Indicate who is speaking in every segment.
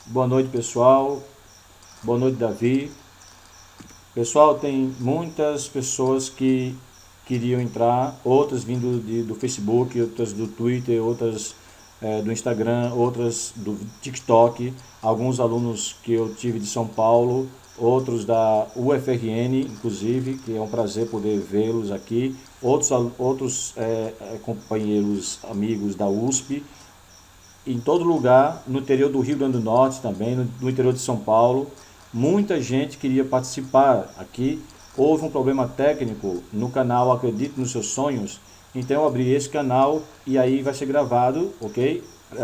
Speaker 1: Boa noite, pessoal. Boa noite, Davi. Pessoal, tem muitas pessoas que queriam entrar, outras vindo do Facebook, outras do Twitter, outras do Instagram, outras do TikTok, alguns alunos que eu tive de São Paulo, outros da UFRN, inclusive, que é um prazer poder vê-los aqui, outros companheiros, amigos da USP, em todo lugar, no interior do Rio Grande do Norte também, no interior de São Paulo. Muita gente queria participar aqui. Houve um problema técnico no canal Acredite nos Seus Sonhos, então eu abri esse canal e aí vai ser gravado, ok?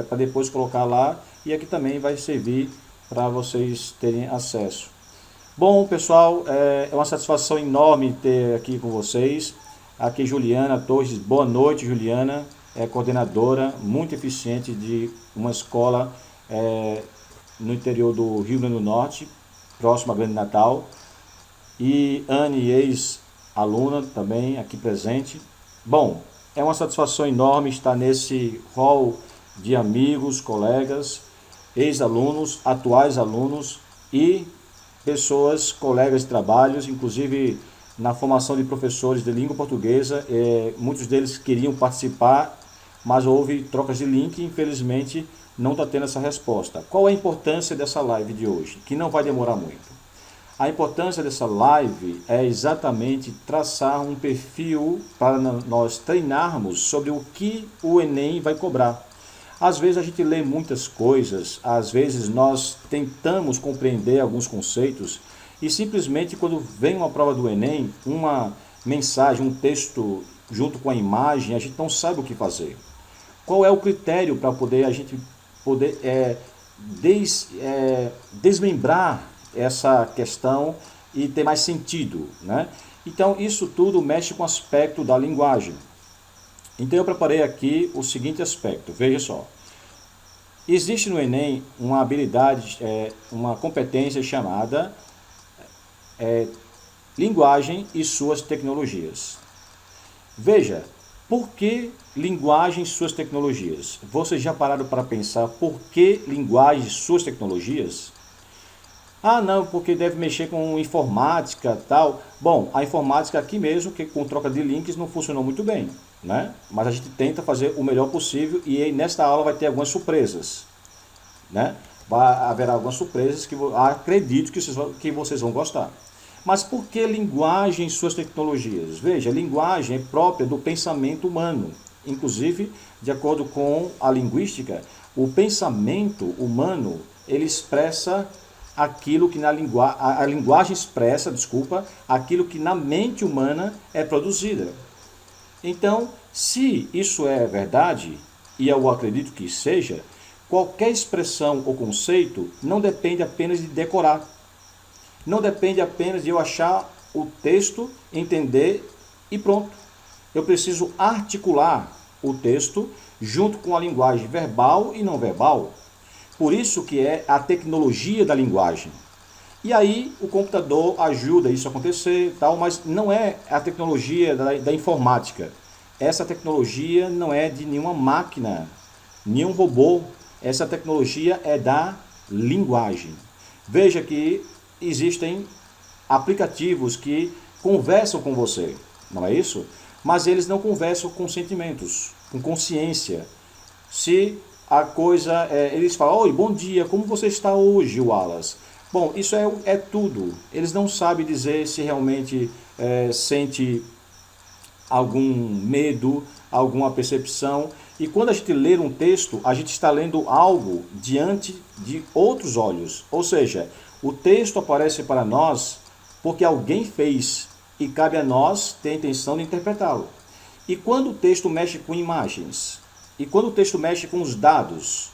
Speaker 1: Para depois colocar lá e aqui também vai servir para vocês terem acesso. Bom, pessoal, é uma satisfação enorme ter aqui com vocês. Aqui Juliana Torres, boa noite, Juliana, é coordenadora muito eficiente de uma escola no interior do Rio Grande do Norte, próximo a Grande Natal. E Anne, ex-aluna também aqui presente. Bom, é uma satisfação enorme estar nesse hall de amigos, colegas, ex-alunos, atuais alunos e pessoas, colegas de trabalhos, inclusive na formação de professores de língua portuguesa. Muitos deles queriam participar, mas houve trocas de link e infelizmente não está tendo essa resposta. Qual é a importância dessa live de hoje? Que não vai demorar muito. A importância dessa live é exatamente traçar um perfil para nós treinarmos sobre o que o Enem vai cobrar. Às vezes a gente lê muitas coisas, às vezes nós tentamos compreender alguns conceitos e simplesmente quando vem uma prova do Enem, uma mensagem, um texto junto com a imagem, a gente não sabe o que fazer. Qual é o critério para a gente poder desmembrar essa questão e ter mais sentido, né? Então isso tudo mexe com o aspecto da linguagem. Então eu preparei aqui o seguinte aspecto, veja só. Existe no Enem uma habilidade, uma competência chamada linguagem e suas tecnologias. Veja, por que linguagem e suas tecnologias? Vocês já pararam para pensar por que linguagem e suas tecnologias? Ah, não, porque deve mexer com informática e tal. Bom, a informática aqui mesmo, que com troca de links não funcionou muito bem, né? Mas a gente tenta fazer o melhor possível e aí nesta aula vai ter algumas surpresas, né? Haverá algumas surpresas que acredito que vocês vão gostar. Mas por que linguagem e suas tecnologias? Veja, linguagem é própria do pensamento humano. Inclusive, de acordo com a linguística, o pensamento humano, ele expressa aquilo que a linguagem expressa, aquilo que na mente humana é produzida. Então, se isso é verdade, e eu acredito que seja, qualquer expressão ou conceito não depende apenas de decorar. Não depende apenas de eu achar o texto, entender e pronto. Eu preciso articular o texto junto com a linguagem verbal e não verbal. Por isso que é a tecnologia da linguagem. E aí o computador ajuda isso a acontecer, tal, mas não é a tecnologia da informática. Essa tecnologia não é de nenhuma máquina, nenhum robô. Essa tecnologia é da linguagem. Veja que existem aplicativos que conversam com você, não é isso? Mas eles não conversam com sentimentos, com consciência. Se a coisa, eles falam, oi, bom dia, como você está hoje, Wallace? Bom, isso é tudo. Eles não sabem dizer se realmente sente algum medo, alguma percepção. E quando a gente lê um texto, a gente está lendo algo diante de outros olhos. Ou seja, o texto aparece para nós porque alguém fez e cabe a nós ter a intenção de interpretá-lo. E quando o texto mexe com imagens, e quando o texto mexe com os dados,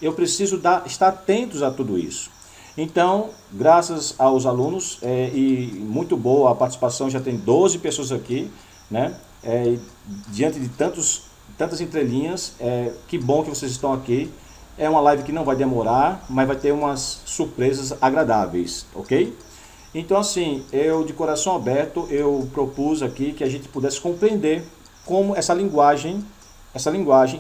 Speaker 1: eu preciso estar atentos a tudo isso. Então, graças aos alunos, e muito boa a participação, já tem 12 pessoas aqui, né? Diante de tantas entrelinhas, que bom que vocês estão aqui. É uma live que não vai demorar, mas vai ter umas surpresas agradáveis, ok? Então, assim, eu de coração aberto, eu propus aqui que a gente pudesse compreender como essa linguagem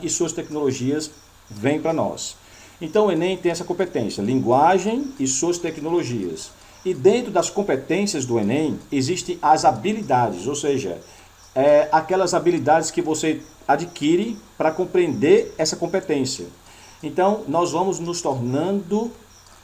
Speaker 1: e suas tecnologias vêm para nós. Então o Enem tem essa competência, linguagem e suas tecnologias. E dentro das competências do Enem, existem as habilidades, ou seja, aquelas habilidades que você adquire para compreender essa competência. Então, nós vamos nos tornando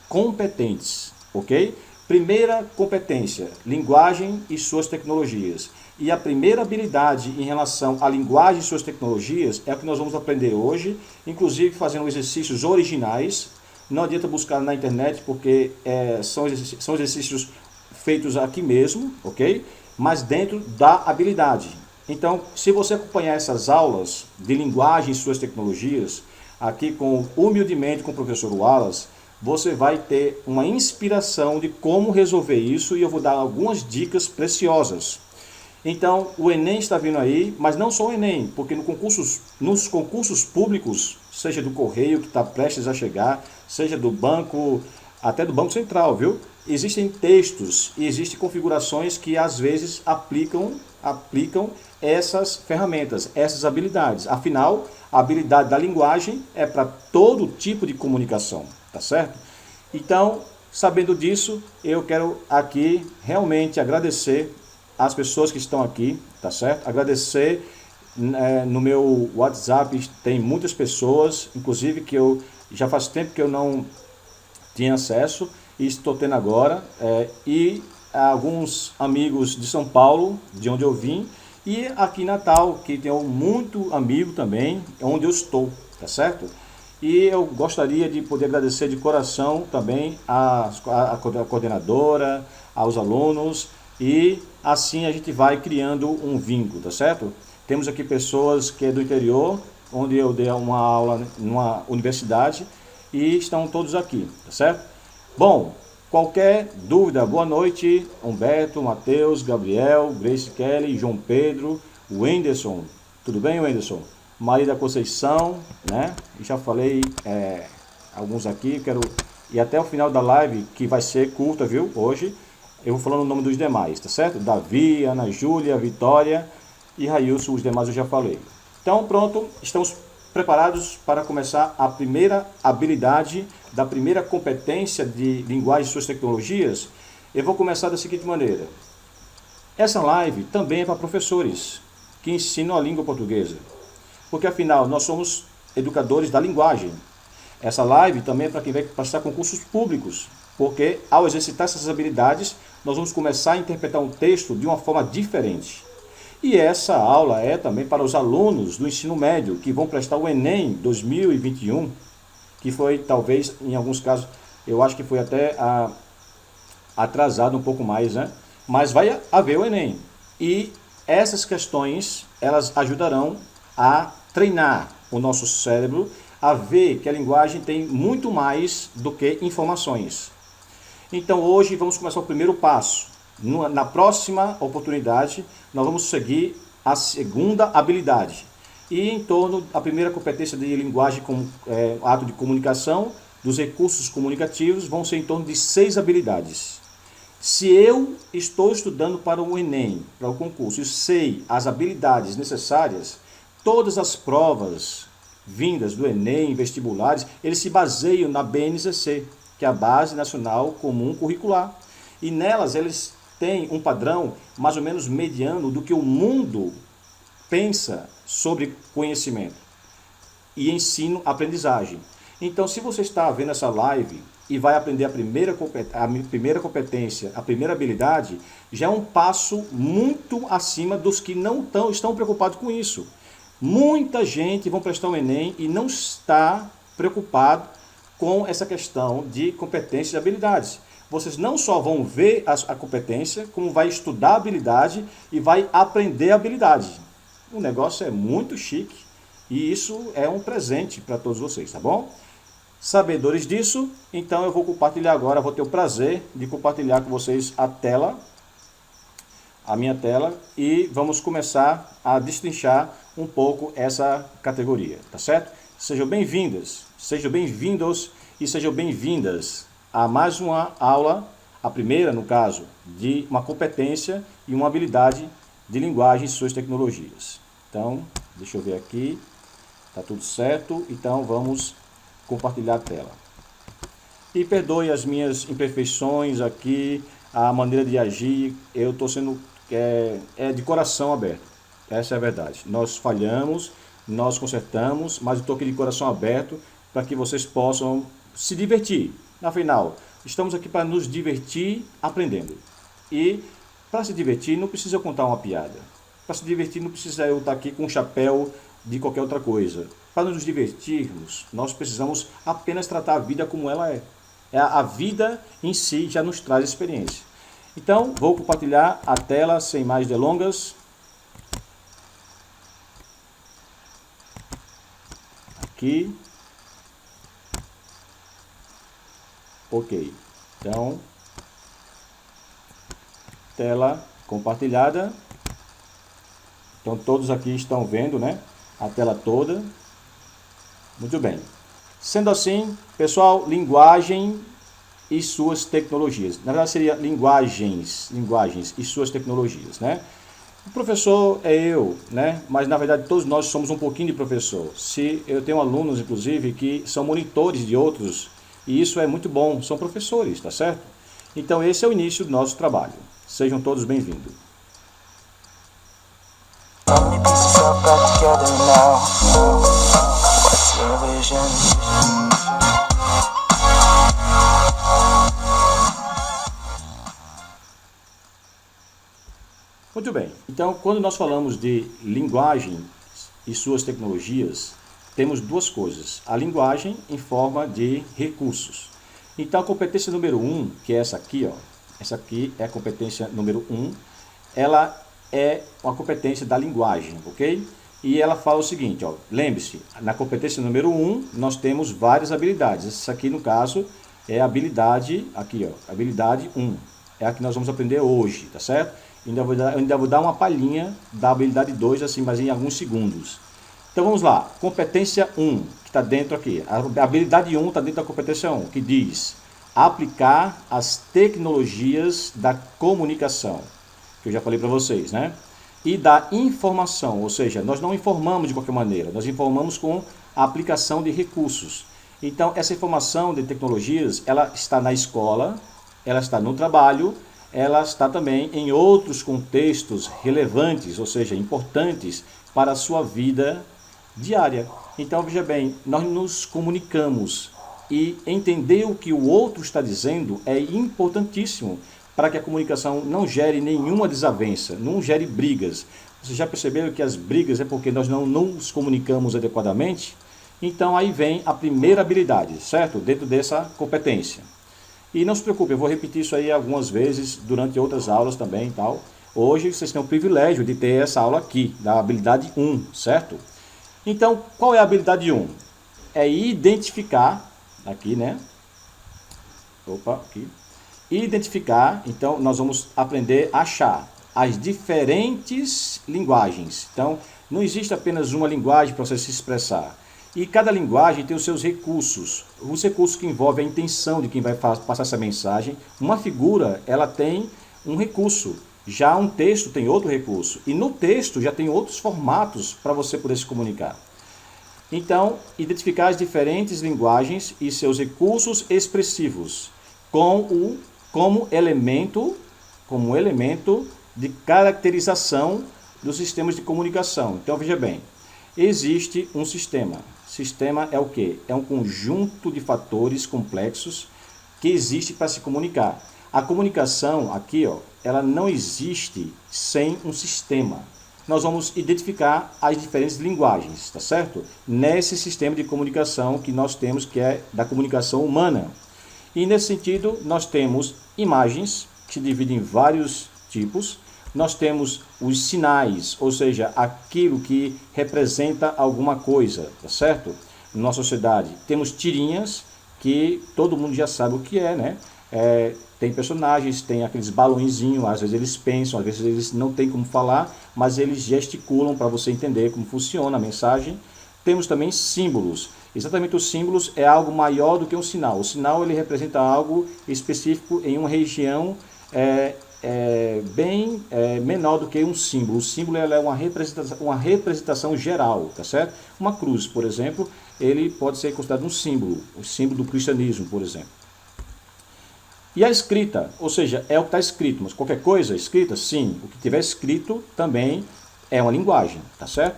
Speaker 1: competentes, ok? Primeira competência, linguagem e suas tecnologias. E a primeira habilidade em relação à linguagem e suas tecnologias é o que nós vamos aprender hoje, inclusive fazendo exercícios originais. Não adianta buscar na internet, porque são exercícios feitos aqui mesmo, ok? Mas dentro da habilidade. Então, se você acompanhar essas aulas de linguagem e suas tecnologias, aqui humildemente com o professor Wallace, você vai ter uma inspiração de como resolver isso e eu vou dar algumas dicas preciosas. Então, o Enem está vindo aí, mas não só o Enem, porque nos concursos públicos, seja do Correio, que está prestes a chegar, seja do banco, até do Banco Central, viu? Existem textos e existem configurações que às vezes aplicam essas ferramentas, essas habilidades. Afinal, a habilidade da linguagem é para todo tipo de comunicação, tá certo? Então, sabendo disso, eu quero aqui realmente agradecer as pessoas que estão aqui, tá certo? Agradecer, no meu WhatsApp tem muitas pessoas, inclusive que eu já faz tempo que eu não tinha acesso e estou tendo agora, e alguns amigos de São Paulo, de onde eu vim, e aqui em Natal, que tenho muito amigo também, onde eu estou, tá certo? E eu gostaria de poder agradecer de coração também a coordenadora, aos alunos, e assim a gente vai criando um vínculo, tá certo? Temos aqui pessoas que é do interior, onde eu dei uma aula numa universidade, e estão todos aqui, tá certo? Bom, qualquer dúvida, boa noite, Humberto, Matheus, Gabriel, Grace Kelly, João Pedro, Wenderson, tudo bem, Wenderson? Maria da Conceição, né? Já falei alguns aqui, e até o final da live, que vai ser curta, viu, hoje, eu vou falando o nome dos demais, tá certo? Davi, Ana Júlia, Vitória e Railson, os demais eu já falei. Então, pronto, estamos preparados para começar a primeira habilidade da primeira competência de linguagem e suas tecnologias. Eu vou começar da seguinte maneira. Essa live também é para professores que ensinam a língua portuguesa, porque afinal nós somos educadores da linguagem. Essa live também é para quem vai passar concursos públicos, porque ao exercitar essas habilidades, nós vamos começar a interpretar um texto de uma forma diferente. E essa aula é também para os alunos do ensino médio, que vão prestar o Enem 2021, que foi talvez, em alguns casos, eu acho que foi até atrasado um pouco mais, né? Mas vai haver o Enem. E essas questões, elas ajudarão a treinar o nosso cérebro a ver que a linguagem tem muito mais do que informações. Então hoje vamos começar o primeiro passo. Na próxima oportunidade, nós vamos seguir a segunda habilidade. E em torno da primeira competência de linguagem como ato de comunicação, dos recursos comunicativos, vão ser em torno de 6 habilidades. Se eu estou estudando para o Enem, para o concurso, e sei as habilidades necessárias, todas as provas vindas do Enem, vestibulares, eles se baseiam na BNCC, que é a Base Nacional Comum Curricular. E nelas eles têm um padrão mais ou menos mediano do que o mundo pensa sobre conhecimento e ensino-aprendizagem. Então, se você está vendo essa live e vai aprender a primeira competência, a primeira habilidade, já é um passo muito acima dos que não estão preocupados com isso. Muita gente vai prestar o Enem e não está preocupado com essa questão de competências e habilidades. Vocês não só vão ver a competência, como vai estudar a habilidade e vai aprender a habilidade. O negócio é muito chique e isso é um presente para todos vocês, tá bom? Sabedores disso, então eu vou compartilhar agora, vou ter o prazer de compartilhar com vocês a minha tela, e vamos começar a destrinchar um pouco essa categoria, tá certo? Sejam bem-vindas, sejam bem-vindos e sejam bem-vindas a mais uma aula, a primeira, no caso, de uma competência e uma habilidade de linguagem e suas tecnologias. Então, deixa eu ver aqui, tá tudo certo, então vamos compartilhar a tela. E perdoe as minhas imperfeições aqui, a maneira de agir, eu estou sendo de coração aberto. Essa é a verdade. Nós falhamos, nós consertamos, mas eu estou aqui de coração aberto para que vocês possam se divertir. Afinal, estamos aqui para nos divertir aprendendo. E para se divertir não precisa eu contar uma piada. Para se divertir não precisa eu estar aqui com um chapéu de qualquer outra coisa. Para nos divertirmos, nós precisamos apenas tratar a vida como ela é. A vida em si já nos traz experiência. Então, vou compartilhar a tela sem mais delongas. Aqui. Ok. Então, tela compartilhada. Então, todos aqui estão vendo, né? A tela toda. Muito bem. Sendo assim, pessoal, linguagem e suas tecnologias. Na verdade, seria linguagens e suas tecnologias, né? O professor é eu, né? Mas, na verdade, todos nós somos um pouquinho de professor. Eu tenho alunos, inclusive, que são monitores de outros, e isso é muito bom, são professores, tá certo? Então, esse é o início do nosso trabalho. Sejam todos bem-vindos. Muito bem, então quando nós falamos de linguagem e suas tecnologias, temos duas coisas. A linguagem em forma de recursos. Então a competência número 1, que é essa aqui, ó, essa aqui é a competência número 1, ela é uma competência da linguagem, ok? E ela fala o seguinte, ó, lembre-se, na competência número 1 nós temos várias habilidades. Essa aqui no caso é a habilidade, aqui ó, habilidade 1, é a que nós vamos aprender hoje, tá certo? Eu ainda vou dar uma palhinha da habilidade 2, assim, mas em alguns segundos. Então vamos lá, competência 1, que está dentro aqui. A habilidade 1 está dentro da competência 1, que diz aplicar as tecnologias da comunicação, que eu já falei para vocês, né? E da informação, ou seja, nós não informamos de qualquer maneira, nós informamos com a aplicação de recursos. Então essa informação de tecnologias, ela está na escola, ela está no trabalho, ela está também em outros contextos relevantes, ou seja, importantes para a sua vida diária. Então, veja bem, nós nos comunicamos e entender o que o outro está dizendo é importantíssimo para que a comunicação não gere nenhuma desavença, não gere brigas. Vocês já perceberam que as brigas é porque nós não nos comunicamos adequadamente? Então, aí vem a primeira habilidade, certo? Dentro dessa competência. E não se preocupe, eu vou repetir isso aí algumas vezes durante outras aulas também e tal. Hoje vocês têm o privilégio de ter essa aula aqui, da habilidade 1, certo? Então, qual é a habilidade 1? É identificar, aqui, né? Opa, aqui. Identificar, então nós vamos aprender a achar as diferentes linguagens. Então, não existe apenas uma linguagem para você se expressar. E cada linguagem tem os seus recursos. Os recursos que envolvem a intenção de quem vai passar essa mensagem. Uma figura, ela tem um recurso. Já um texto tem outro recurso. E no texto já tem outros formatos para você poder se comunicar. Então, identificar as diferentes linguagens e seus recursos expressivos como elemento de caracterização dos sistemas de comunicação. Então, veja bem, existe um sistema. Sistema é o quê? É um conjunto de fatores complexos que existe para se comunicar. A comunicação aqui, ó, ela não existe sem um sistema. Nós vamos identificar as diferentes linguagens, tá certo? Nesse sistema de comunicação que nós temos, que é da comunicação humana. E nesse sentido, nós temos imagens, que se dividem em vários tipos. Nós temos os sinais, ou seja, aquilo que representa alguma coisa, tá certo? Na nossa sociedade. Temos tirinhas, que todo mundo já sabe o que é, né? Tem personagens, tem aqueles balõezinhos, às vezes eles pensam, às vezes eles não têm como falar, mas eles gesticulam para você entender como funciona a mensagem. Temos também símbolos. Exatamente, os símbolos é algo maior do que um sinal. O sinal ele representa algo específico em uma região bem menor do que um símbolo. O símbolo ela é uma representação geral, tá certo? Uma cruz, por exemplo, ele pode ser considerado um símbolo, o símbolo do cristianismo, por exemplo. E a escrita, ou seja, é o que está escrito, mas qualquer coisa escrita, sim, o que tiver escrito também é uma linguagem, tá certo?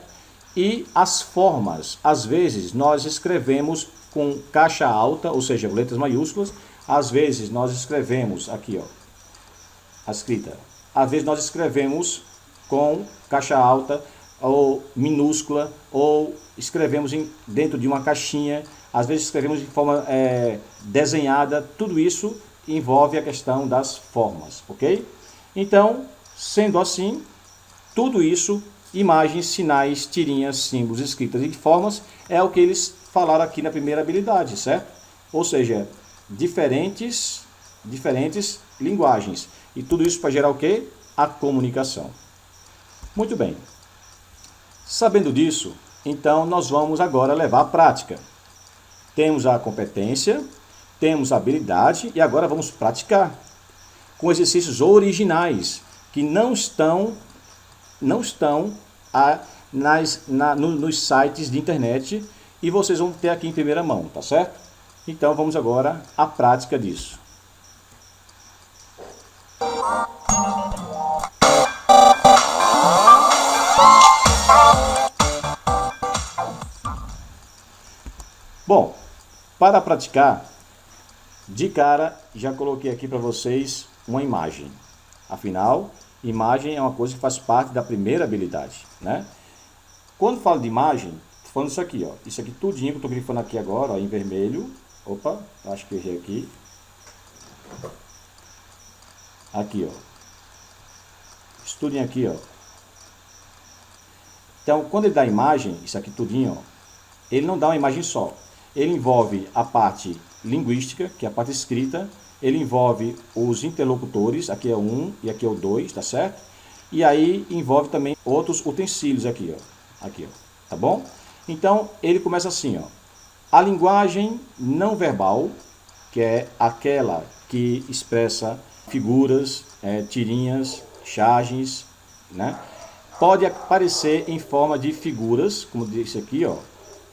Speaker 1: E as formas, às vezes nós escrevemos com caixa alta, ou seja, letras maiúsculas, às vezes nós escrevemos, aqui ó, a escrita, às vezes nós escrevemos com caixa alta ou minúscula, ou escrevemos dentro de uma caixinha, às vezes escrevemos de forma desenhada, tudo isso envolve a questão das formas, ok? Então, sendo assim, tudo isso, imagens, sinais, tirinhas, símbolos, escritas e formas, é o que eles falaram aqui na primeira habilidade, certo? Ou seja, diferentes linguagens. E tudo isso para gerar o quê? A comunicação. Muito bem. Sabendo disso, então nós vamos agora levar à prática. Temos a competência, temos a habilidade e agora vamos praticar com exercícios originais que não estão nos sites de internet e vocês vão ter aqui em primeira mão, tá certo? Então vamos agora à prática disso. Bom, para praticar, de cara já coloquei aqui para vocês uma imagem. Afinal, imagem é uma coisa que faz parte da primeira habilidade, né? Quando falo de imagem, estou falando isso aqui, ó. Isso aqui tudinho que eu estou grifando aqui agora, ó, em vermelho. Opa, acho que eu errei aqui. Aqui, ó. Isso tudinho aqui, ó. Então, quando ele dá imagem, isso aqui tudinho, ó, ele não dá uma imagem só. Ele envolve a parte linguística, que é a parte escrita. Ele envolve os interlocutores, aqui é o 1 e aqui é o 2, tá certo? E aí envolve também outros utensílios aqui, ó. Aqui, ó. Tá bom? Então, ele começa assim, ó. A linguagem não verbal, que é aquela que expressa figuras, tirinhas, charges, né? Pode aparecer em forma de figuras, como disse aqui, ó.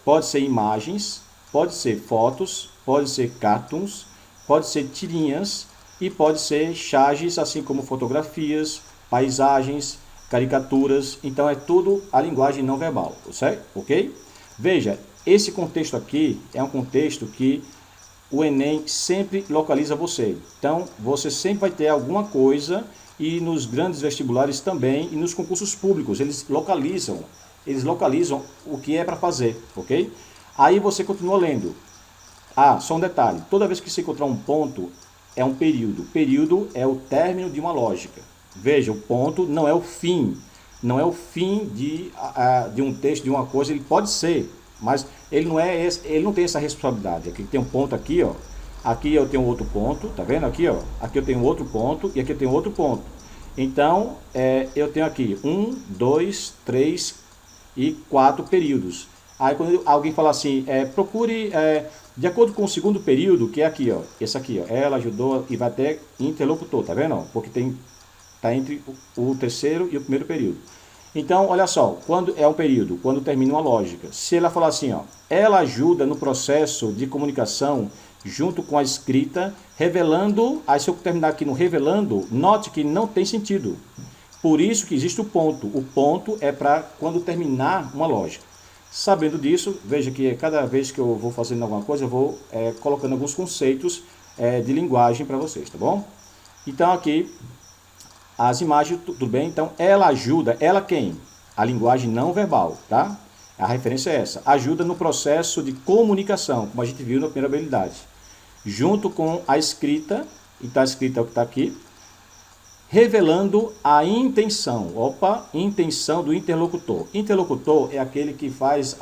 Speaker 1: Pode ser imagens, pode ser fotos, pode ser cartoons, pode ser tirinhas e pode ser charges, assim como fotografias, paisagens, caricaturas. Então é tudo a linguagem não verbal, certo? Ok? Veja, esse contexto aqui é um contexto que o Enem sempre localiza você. Então você sempre vai ter alguma coisa, e nos grandes vestibulares também, e nos concursos públicos, eles localizam o que é para fazer, ok? Aí você continua lendo. Ah, só um detalhe, toda vez que você encontrar um ponto, é um período. Período é o término de uma lógica. Veja, o ponto não é o fim. Não é o fim de um texto, de uma coisa. Ele pode ser, mas ele não tem essa responsabilidade. Aqui tem um ponto aqui, ó. Aqui eu tenho outro ponto, tá vendo aqui, ó? Aqui eu tenho outro ponto e aqui eu tenho outro ponto. Então, eu tenho aqui 1, 2, 3 e 4 períodos. Aí quando alguém fala assim, procure de acordo com o segundo período, que é aqui, ó, esse aqui, ó, ela ajudou e vai até interlocutor, tá vendo? Porque tá entre o terceiro e o primeiro período. Então, olha só, quando é um período, quando termina uma lógica, se ela falar assim, ó, ela ajuda no processo de comunicação junto com a escrita, revelando, aí se eu terminar aqui no revelando, note que não tem sentido. Por isso que existe o ponto. O ponto é para quando terminar uma lógica. Sabendo disso, veja que cada vez que eu vou fazendo alguma coisa, eu vou colocando alguns conceitos de linguagem para vocês, tá bom? Então aqui, as imagens, tudo bem? Então ela ajuda, ela quem? A linguagem não verbal, tá? A referência é essa. Ajuda no processo de comunicação, como a gente viu na primeira habilidade. Junto com a escrita, então a escrita é o que está aqui, revelando a intenção. Opa, intenção do interlocutor. Interlocutor é aquele que faz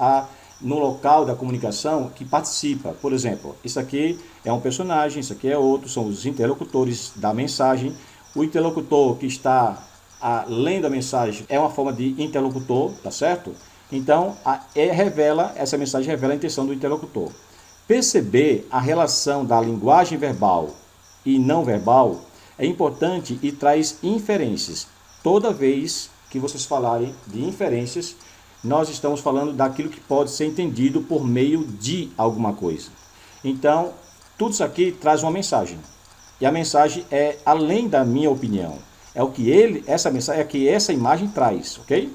Speaker 1: no local da comunicação, que participa. Por exemplo, isso aqui é um personagem, isso aqui é outro, são os interlocutores da mensagem. O interlocutor que está lendo a mensagem é uma forma de interlocutor, tá certo? Então, essa mensagem revela a intenção do interlocutor. Perceber a relação da linguagem verbal e não verbal é importante e traz inferências. Toda vez que vocês falarem de inferências, nós estamos falando daquilo que pode ser entendido por meio de alguma coisa. Então, tudo isso aqui traz uma mensagem. E a mensagem é além da minha opinião. É o que essa mensagem é que essa imagem traz, ok?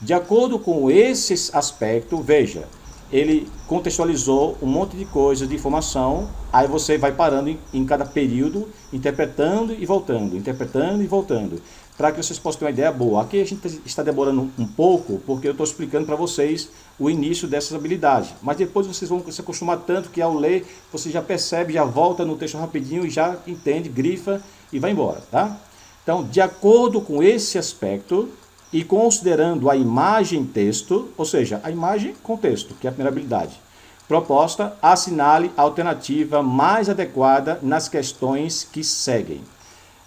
Speaker 1: De acordo com esse aspecto, veja, ele contextualizou um monte de coisa, de informação, aí você vai parando em cada período, interpretando e voltando, para que vocês possam ter uma ideia boa. Aqui a gente está demorando um pouco, porque eu estou explicando para vocês o início dessas habilidades, mas depois vocês vão se acostumar tanto que ao ler, você já percebe, já volta no texto rapidinho, já entende, grifa e vai embora, tá? Então, de acordo com esse aspecto, e considerando a imagem texto, ou seja, a imagem com texto, que é a primeira habilidade, proposta, assinale a alternativa mais adequada nas questões que seguem.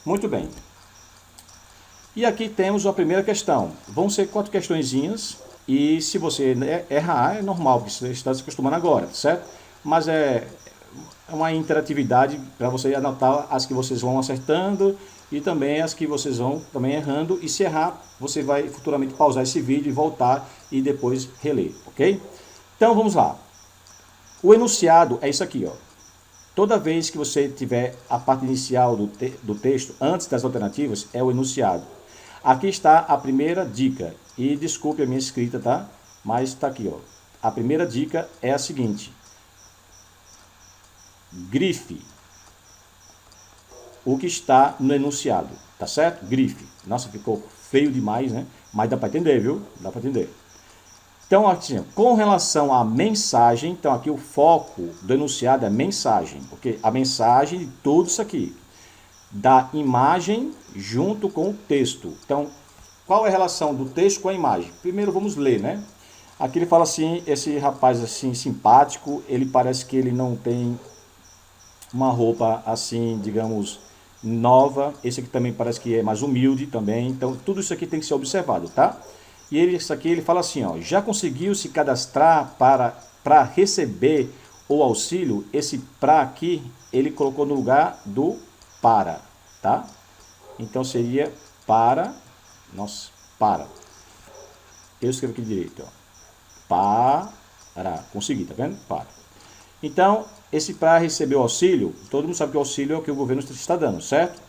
Speaker 1: Muito bem. E aqui temos a primeira questão. Vão ser 4 questõezinhas, e se você errar, é normal, porque você está se acostumando agora, certo? Mas é uma interatividade para você anotar as que vocês vão acertando, e também as que vocês vão também errando, e se errar, você vai futuramente pausar esse vídeo e voltar e depois reler, ok? Então vamos lá. O enunciado é isso aqui, ó. Toda vez que você tiver a parte inicial do texto, antes das alternativas, é o enunciado. Aqui está a primeira dica, e desculpe a minha escrita, tá? Mas está aqui, ó. A primeira dica é a seguinte. Grife o que está no enunciado, tá certo? Grife. Nossa, ficou feio demais, né? Mas dá para entender, viu? Dá para entender. Então, assim, com relação à mensagem, então aqui o foco do enunciado é mensagem, porque a mensagem de tudo isso aqui, da imagem junto com o texto. Então, qual é a relação do texto com a imagem? Primeiro vamos ler, né? Aqui ele fala assim, esse rapaz assim simpático, ele parece que ele não tem uma roupa assim, digamos, nova. Esse aqui também parece que é mais humilde também. Então, tudo isso aqui tem que ser observado, tá? E isso aqui ele fala assim, ó, já conseguiu se cadastrar para receber o auxílio? Esse para aqui, ele colocou no lugar do para, tá? Então, seria para, nossa, para. Eu escrevo aqui direito, ó. Para, consegui, tá vendo? Para. Então, esse para receber o auxílio, todo mundo sabe que o auxílio é o que o governo está dando, certo?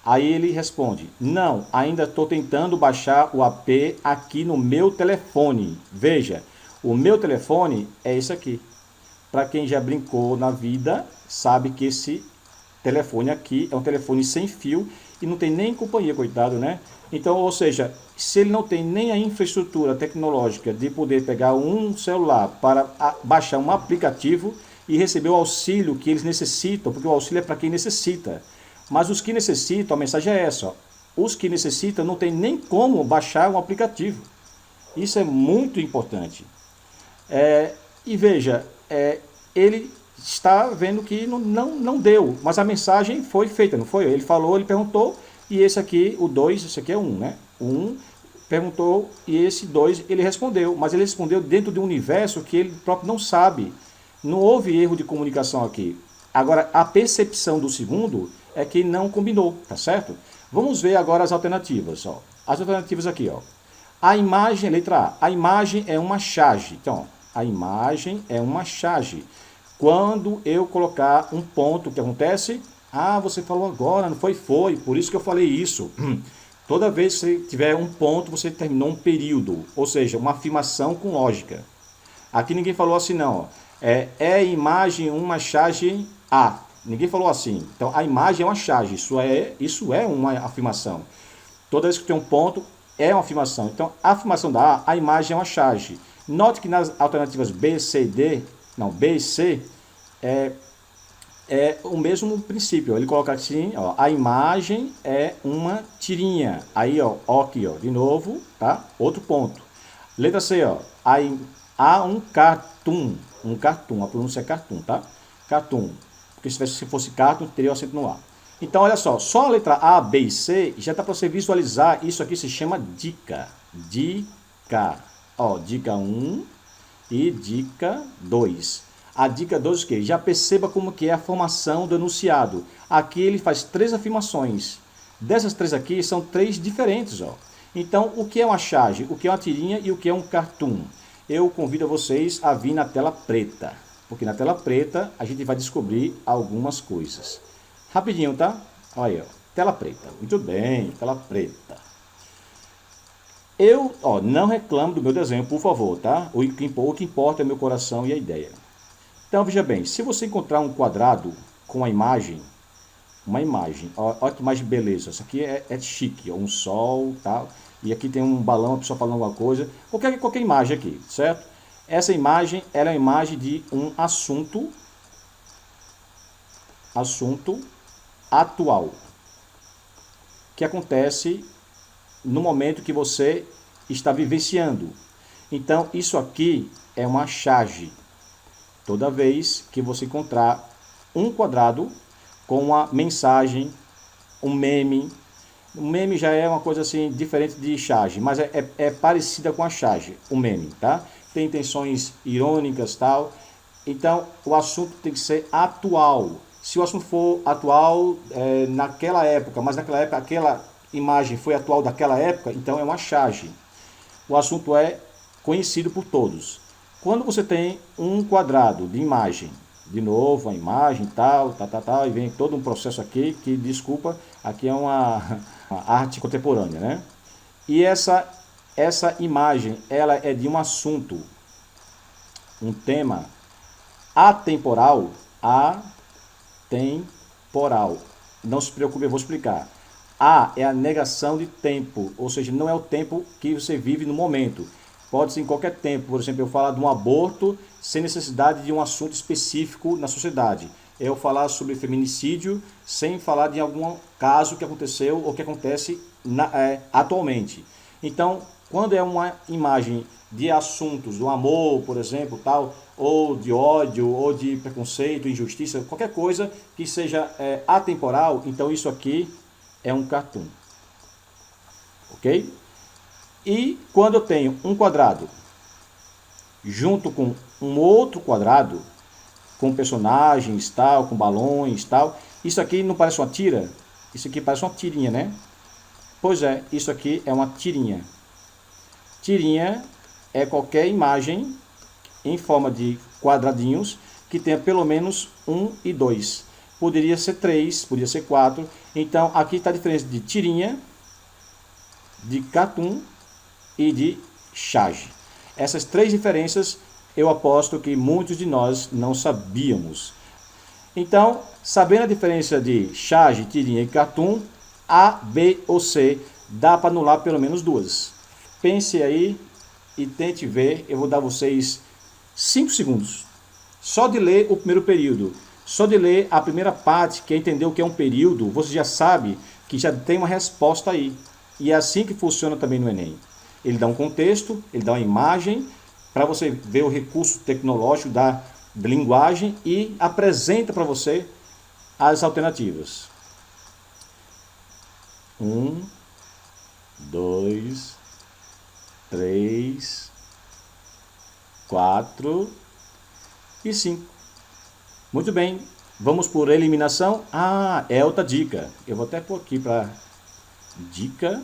Speaker 1: Aí ele responde, não, ainda estou tentando baixar o app aqui no meu telefone. Veja, o meu telefone é esse aqui. Para quem já brincou na vida, sabe que esse telefone aqui é um telefone sem fio e não tem nem companhia, coitado, né? Então, ou seja, se ele não tem nem a infraestrutura tecnológica de poder pegar um celular para baixar um aplicativo e receber o auxílio que eles necessitam, porque o auxílio é para quem necessita. Mas os que necessitam, a mensagem é essa, ó, os que necessitam não tem nem como baixar um aplicativo. Isso é muito importante. E veja, ele está vendo que não deu, mas a mensagem foi feita, não foi? Ele falou, ele perguntou, e esse aqui, o 2, esse aqui é 1, né? O 1 perguntou e esse 2 ele respondeu, mas ele respondeu dentro de um universo que ele próprio não sabe. Não houve erro de comunicação aqui. Agora, a percepção do segundo é que não combinou, tá certo? Vamos ver agora as alternativas, ó. As alternativas aqui, ó. A imagem, letra A, a imagem é uma charge. Então, a imagem é uma charge. Quando eu colocar um ponto, o que acontece? Ah, você falou agora, não foi? Foi, por isso que eu falei isso. Toda vez que você tiver um ponto, você terminou um período, ou seja, uma afirmação com lógica. Aqui ninguém falou assim, não, ó. É imagem uma charge A. Ninguém falou assim. Então, a imagem é uma charge. Isso é uma afirmação. Toda vez que tem um ponto, é uma afirmação. Então, a afirmação da A imagem é uma charge. Note que nas alternativas B, C, D, não, B e C, é o mesmo princípio. Ele coloca assim, ó, a imagem é uma tirinha. Aí, ó, aqui, ó, de novo, tá? Outro ponto. Letra C, ó, há um cartoon. Um cartoon, a pronúncia é cartoon, tá? Cartoon. Porque se fosse cartoon, teria o acento no A. Então, olha só a letra A, B e C, já está para você visualizar, isso aqui se chama dica. Dica. Ó, dica 1 e dica 2. A dica 2 o quê? Já perceba como que é a formação do enunciado. Aqui ele faz 3 afirmações. Dessas 3 aqui, são 3 diferentes, ó. Então, o que é uma charge? O que é uma tirinha e o que é um cartoon? Eu convido vocês a vir na tela preta, porque na tela preta a gente vai descobrir algumas coisas. Rapidinho, tá? Olha aí, ó, tela preta. Muito bem, tela preta. Eu não reclamo do meu desenho, por favor, tá? O que importa é meu coração e a ideia. Então, veja bem, se você encontrar um quadrado com uma imagem, olha que imagem beleza, isso aqui é chique, um sol, tal, e aqui tem um balão, a pessoa falando alguma coisa, qualquer imagem aqui, certo? Essa imagem, ela é a imagem de um assunto atual, que acontece no momento que você está vivenciando. Então, isso aqui é uma charge. Toda vez que você encontrar um quadrado com uma mensagem, um meme já é uma coisa assim diferente de charge, mas é parecida com a charge, o meme, tá? Tem intenções irônicas, tal. Então, o assunto tem que ser atual. Se o assunto for atual naquela época, mas naquela época aquela imagem foi atual daquela época, então é uma charge. O assunto é conhecido por todos. Quando você tem um quadrado de imagem, de novo, a imagem, tal, e vem todo um processo aqui, que, desculpa, aqui é uma arte contemporânea, né? E essa imagem, ela é de um assunto, um tema atemporal. Não se preocupe, eu vou explicar. A é a negação de tempo, ou seja, não é o tempo que você vive no momento. Pode ser em qualquer tempo. Por exemplo, eu falar de um aborto sem necessidade de um assunto específico na sociedade. Eu falar sobre feminicídio sem falar de algum caso que aconteceu ou que acontece atualmente. Então, quando é uma imagem de assuntos, do amor, por exemplo, tal, ou de ódio, ou de preconceito, injustiça, qualquer coisa que seja atemporal, então isso aqui é um cartoon. Ok? E quando eu tenho um quadrado junto com um outro quadrado, com personagens, tal, com balões, tal, isso aqui não parece uma tira? Isso aqui parece uma tirinha, né? Pois é, isso aqui é uma tirinha. Tirinha é qualquer imagem em forma de quadradinhos que tenha pelo menos 1 e 2. Poderia ser 3, poderia ser 4. Então, aqui está a diferença de tirinha, de cartoon e de charge. Essas três diferenças eu aposto que muitos de nós não sabíamos. Então, sabendo a diferença de charge, tirinha e cartoon, A, B ou C, dá para anular pelo menos duas. Pense aí e tente ver. Eu vou dar a vocês 5 segundos. Só de ler o primeiro período, só de ler a primeira parte, que é entender o que é um período, você já sabe que já tem uma resposta aí. E é assim que funciona também no Enem. Ele dá um contexto, ele dá uma imagem, para você ver o recurso tecnológico da linguagem e apresenta para você as alternativas. 1, 2, 3, 4 e 5. Muito bem, vamos por eliminação. É outra dica. Eu vou até pôr aqui para dica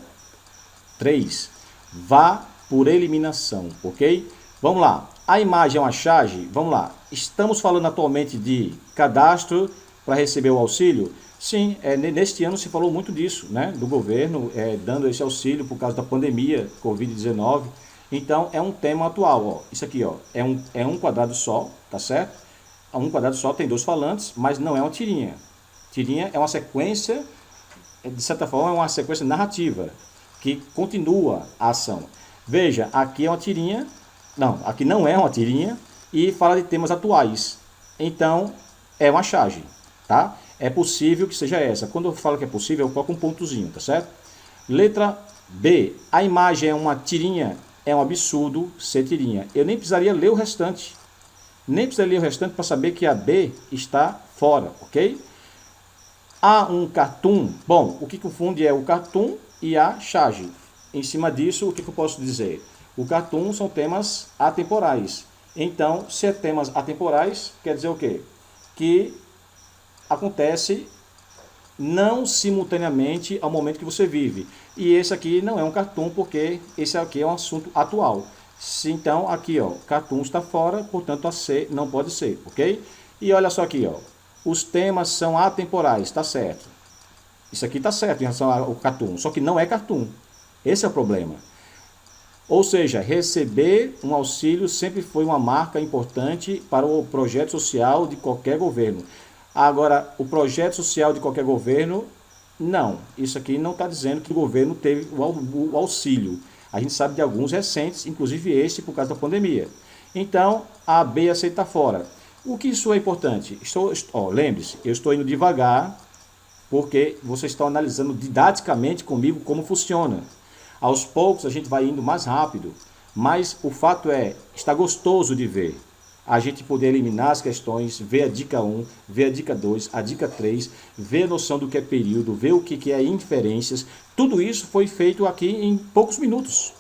Speaker 1: 3. Vá por eliminação, ok? Vamos lá. A imagem é uma charge? Vamos lá. Estamos falando atualmente de cadastro para receber o auxílio? Sim, neste ano se falou muito disso, né? Do governo dando esse auxílio por causa da pandemia, Covid-19. Então, é um tema atual. Ó. Isso aqui ó, é um quadrado só, tá certo? Um quadrado só tem 2 falantes, mas não é uma tirinha. Tirinha é uma sequência, de certa forma, é uma sequência narrativa, que continua a ação. Veja, aqui é uma tirinha, não, aqui não é uma tirinha, e fala de temas atuais. Então, é uma charge, tá? É possível que seja essa. Quando eu falo que é possível, eu coloco um pontozinho, tá certo? Letra B. A imagem é uma tirinha, é um absurdo ser tirinha. Eu nem precisaria ler o restante. Nem precisaria ler o restante para saber que a B está fora, ok? Há um cartoon. Bom, o que confunde é o cartoon e a charge. Em cima disso, o que eu posso dizer? O cartoon são temas atemporais. Então, se é temas atemporais, quer dizer o quê? Que acontece não simultaneamente ao momento que você vive. E esse aqui não é um cartoon, porque esse aqui é um assunto atual. Então, aqui, ó, cartoon está fora, portanto, a C não pode ser, ok? E olha só aqui, ó, os temas são atemporais, tá certo. Isso aqui tá certo em relação ao cartoon, só que não é cartoon. Esse é o problema. Ou seja, receber um auxílio sempre foi uma marca importante para o projeto social de qualquer governo. Agora, o projeto social de qualquer governo, não. Isso aqui não está dizendo que o governo teve o auxílio. A gente sabe de alguns recentes, inclusive este por causa da pandemia. Então, a B e a C está fora. O que isso é importante? Lembre-se, eu estou indo devagar, porque vocês estão analisando didaticamente comigo como funciona. Aos poucos a gente vai indo mais rápido, mas o fato é, está gostoso de ver. A gente poder eliminar as questões, ver a dica 1, ver a dica 2, a dica 3, ver a noção do que é período, ver o que é inferências. Tudo isso foi feito aqui em poucos minutos.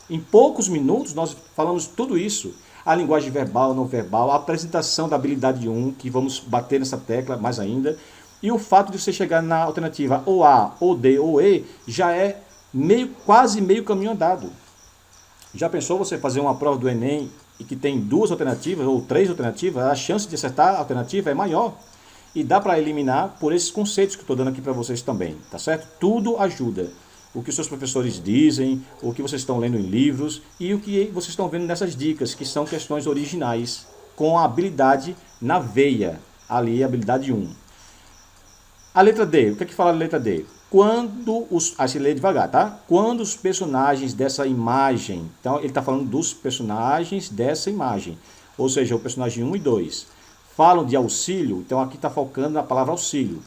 Speaker 1: Em poucos minutos nós falamos tudo isso. A linguagem verbal, não verbal, a apresentação da habilidade 1, que vamos bater nessa tecla mais ainda. E o fato de você chegar na alternativa ou A, ou D, ou E, já é quase meio caminho andado. Já pensou você fazer uma prova do Enem e que tem 2 alternativas ou 3 alternativas? A chance de acertar a alternativa é maior. E dá para eliminar por esses conceitos que eu estou dando aqui para vocês também, tá certo? Tudo ajuda. O que os seus professores dizem, o que vocês estão lendo em livros e o que vocês estão vendo nessas dicas, que são questões originais, com a habilidade na veia, ali a habilidade 1. A letra D, o que é que fala a letra D? Aí se lê devagar, tá? Quando os personagens dessa imagem, então ele está falando dos personagens dessa imagem, ou seja, o personagem 1 e 2, falam de auxílio, então aqui está focando na palavra auxílio.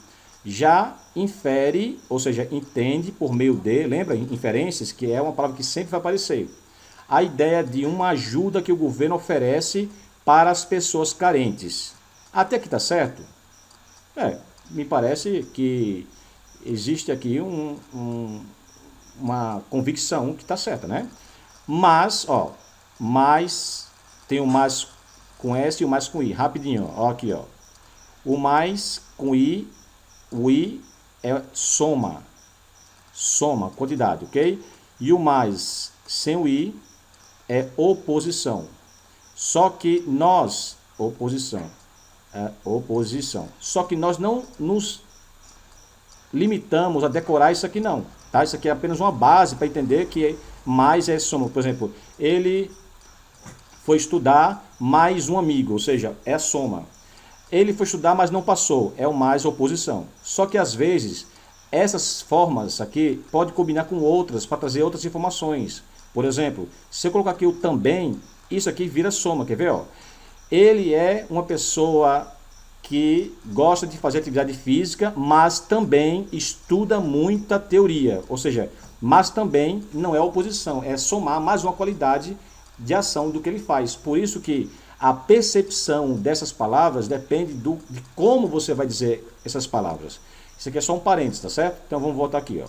Speaker 1: Já infere, ou seja, entende por meio de, lembra? Inferências, que é uma palavra que sempre vai aparecer. A ideia de uma ajuda que o governo oferece para as pessoas carentes. Até aqui está certo? Me parece que existe aqui uma convicção que está certa, né? Mas, ó, mais, tem o mais com S e o mais com I, rapidinho, ó, aqui, ó. O mais com I, o I é soma, quantidade, ok? E o mais sem o I é oposição. Só que nós, oposição. Só que nós não nos limitamos a decorar isso aqui não, tá? Isso aqui é apenas uma base para entender que mais é soma. Por exemplo, ele foi estudar mais um amigo, ou seja, é a soma. Ele foi estudar, mas não passou, é o mais oposição. Só que às vezes essas formas aqui pode combinar com outras para trazer outras informações. Por exemplo, se eu colocar aqui o também, isso aqui vira soma, quer ver? Ó? Ele é uma pessoa que gosta de fazer atividade física, mas também estuda muita teoria. Ou seja, mas também não é oposição, é somar mais uma qualidade de ação do que ele faz. Por isso que a percepção dessas palavras depende de como você vai dizer essas palavras. Isso aqui é só um parênteses, tá certo? Então vamos voltar aqui, ó.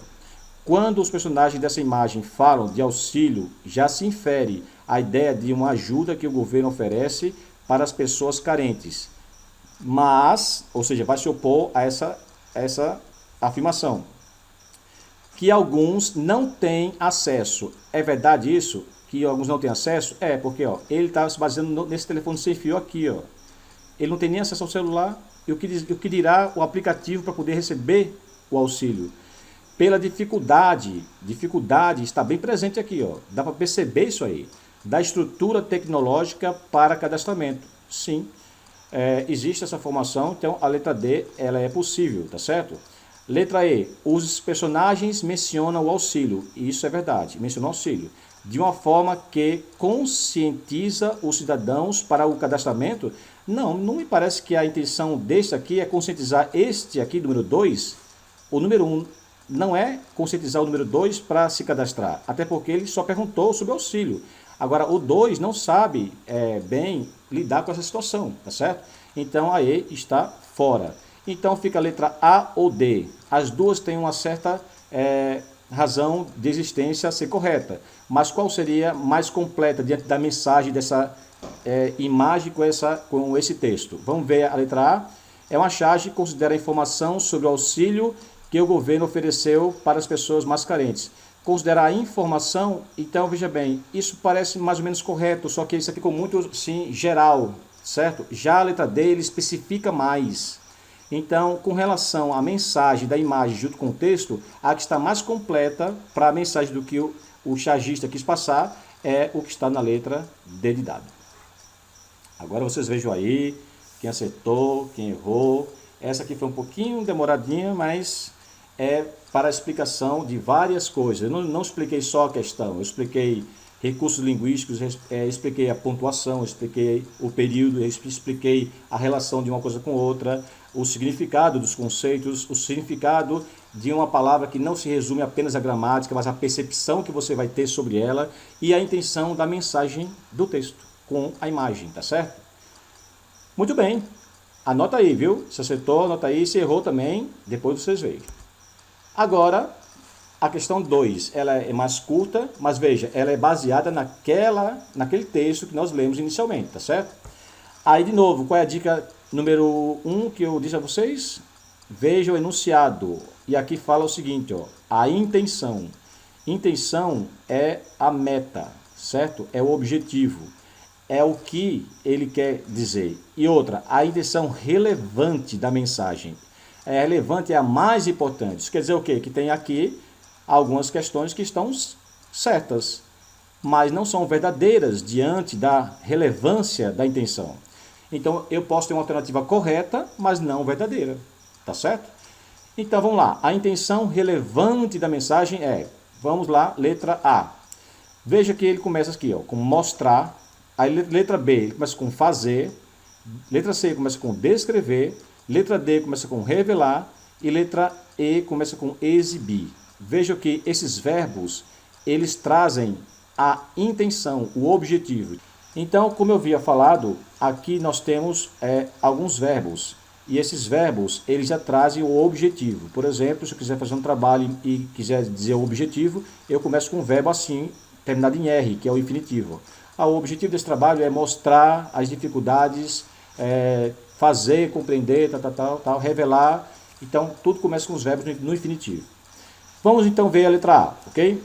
Speaker 1: Quando os personagens dessa imagem falam de auxílio, já se infere a ideia de uma ajuda que o governo oferece para as pessoas carentes. Mas, ou seja, vai se opor a essa afirmação. Que alguns não têm acesso. É verdade isso? Que alguns não têm acesso? É, porque ó, ele está se baseando nesse telefone sem fio aqui. Ó. Ele não tem nem acesso ao celular. E o que dirá o aplicativo para poder receber o auxílio? Pela dificuldade está bem presente aqui. Ó. Dá para perceber isso aí. Da estrutura tecnológica para cadastramento. Sim. Existe essa formação, então a letra D ela é possível, tá certo? Letra E, os personagens mencionam o auxílio, e isso é verdade, mencionam o auxílio, de uma forma que conscientiza os cidadãos para o cadastramento. Não me parece que a intenção deste aqui é conscientizar este aqui, número 2, o número 1 não é conscientizar o número 2 para se cadastrar, até porque ele só perguntou sobre auxílio. Agora, o 2 não sabe bem lidar com essa situação, tá certo? Então, a E está fora. Então, fica a letra A ou D. As duas têm uma certa razão de existência a ser correta. Mas qual seria mais completa diante da mensagem dessa imagem com esse texto? Vamos ver a letra A. É uma charge que considera a informação sobre o auxílio que o governo ofereceu para as pessoas mais carentes. Considerar a informação, então veja bem, isso parece mais ou menos correto, só que isso ficou muito sim, geral, certo? Já a letra D ele especifica mais. Então, com relação à mensagem da imagem junto com o texto, a que está mais completa para a mensagem do que o chargista quis passar é o que está na letra D de dado. Agora vocês vejam aí quem acertou, quem errou. Essa aqui foi um pouquinho demoradinha, mas é para a explicação de várias coisas. Eu não expliquei só a questão, eu expliquei recursos linguísticos, expliquei a pontuação, expliquei o período, expliquei a relação de uma coisa com outra, o significado dos conceitos, o significado de uma palavra que não se resume apenas à gramática, mas à percepção que você vai ter sobre ela e a intenção da mensagem do texto com a imagem, tá certo? Muito bem, anota aí, viu? Se acertou, anota aí, se errou também, depois vocês veem. Agora, a questão 2, ela é mais curta, mas veja, ela é baseada naquele texto que nós lemos inicialmente, tá certo? Aí, de novo, qual é a dica número 1 que eu disse a vocês? Veja o enunciado. E aqui fala o seguinte, ó, a intenção. Intenção é a meta, certo? É o objetivo. É o que ele quer dizer. E outra, a intenção relevante da mensagem. É relevante, é a mais importante. Isso quer dizer o quê? Que tem aqui algumas questões que estão certas, mas não são verdadeiras diante da relevância da intenção. Então, eu posso ter uma alternativa correta, mas não verdadeira. Tá certo? Então, vamos lá. A intenção relevante da mensagem é, vamos lá, letra A. Veja que ele começa aqui, ó, com mostrar. A letra B ele começa com fazer. Letra C começa com descrever. Letra D começa com revelar. E letra E começa com exibir. Veja que esses verbos, eles trazem a intenção, o objetivo. Então, como eu havia falado, aqui nós temos alguns verbos. E esses verbos, eles já trazem o objetivo. Por exemplo, se eu quiser fazer um trabalho e quiser dizer o objetivo, eu começo com um verbo assim, terminado em R, que é o infinitivo. O objetivo desse trabalho é mostrar as dificuldades, fazer, compreender, tal, revelar. Então, tudo começa com os verbos no infinitivo. Vamos então ver a letra A, ok?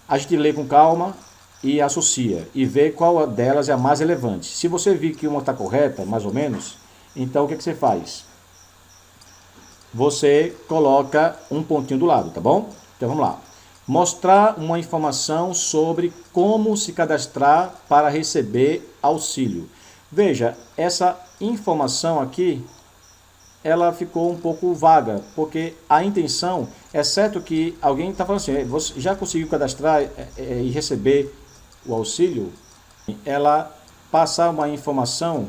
Speaker 1: A gente lê com calma e associa e vê qual delas é a mais relevante. Se você vir que uma está correta, mais ou menos, então o que você faz? Você coloca um pontinho do lado, tá bom? Então vamos lá. Mostrar uma informação sobre como se cadastrar para receber auxílio. Veja, essa informação aqui, ela ficou um pouco vaga, porque a intenção, é certo que alguém está falando assim, você já conseguiu cadastrar e receber o auxílio? Ela passar uma informação,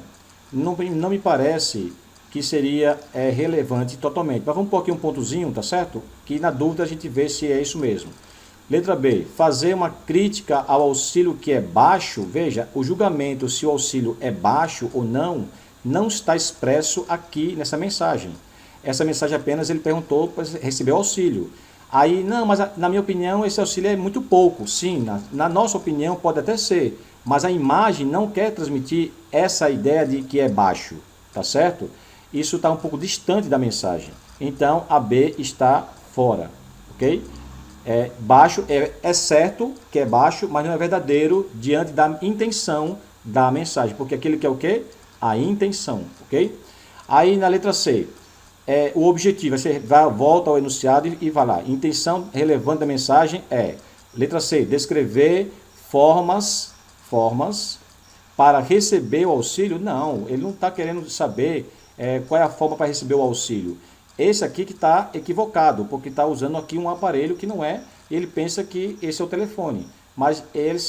Speaker 1: não me parece que seria relevante totalmente. Mas vamos pôr aqui um pontozinho, tá certo? Que na dúvida a gente vê se é isso mesmo. Letra B, fazer uma crítica ao auxílio que é baixo. Veja, o julgamento se o auxílio é baixo ou não está expresso aqui nessa mensagem. Essa mensagem apenas ele perguntou para receber o auxílio. Aí, não, mas na minha opinião esse auxílio é muito pouco. Sim, na nossa opinião pode até ser, mas a imagem não quer transmitir essa ideia de que é baixo, tá certo? Isso está um pouco distante da mensagem. Então, a B está fora, ok? Baixo é certo que é baixo, mas não é verdadeiro diante da intenção da mensagem, porque aquilo que é o quê? A intenção, ok? Aí na letra C, o objetivo, você volta ao enunciado e vai lá. Intenção relevante da mensagem é, letra C, descrever formas para receber o auxílio. Não, ele não está querendo saber qual é a forma para receber o auxílio. Esse aqui que está equivocado, porque está usando aqui um aparelho que não é, e ele pensa que esse é o telefone. Mas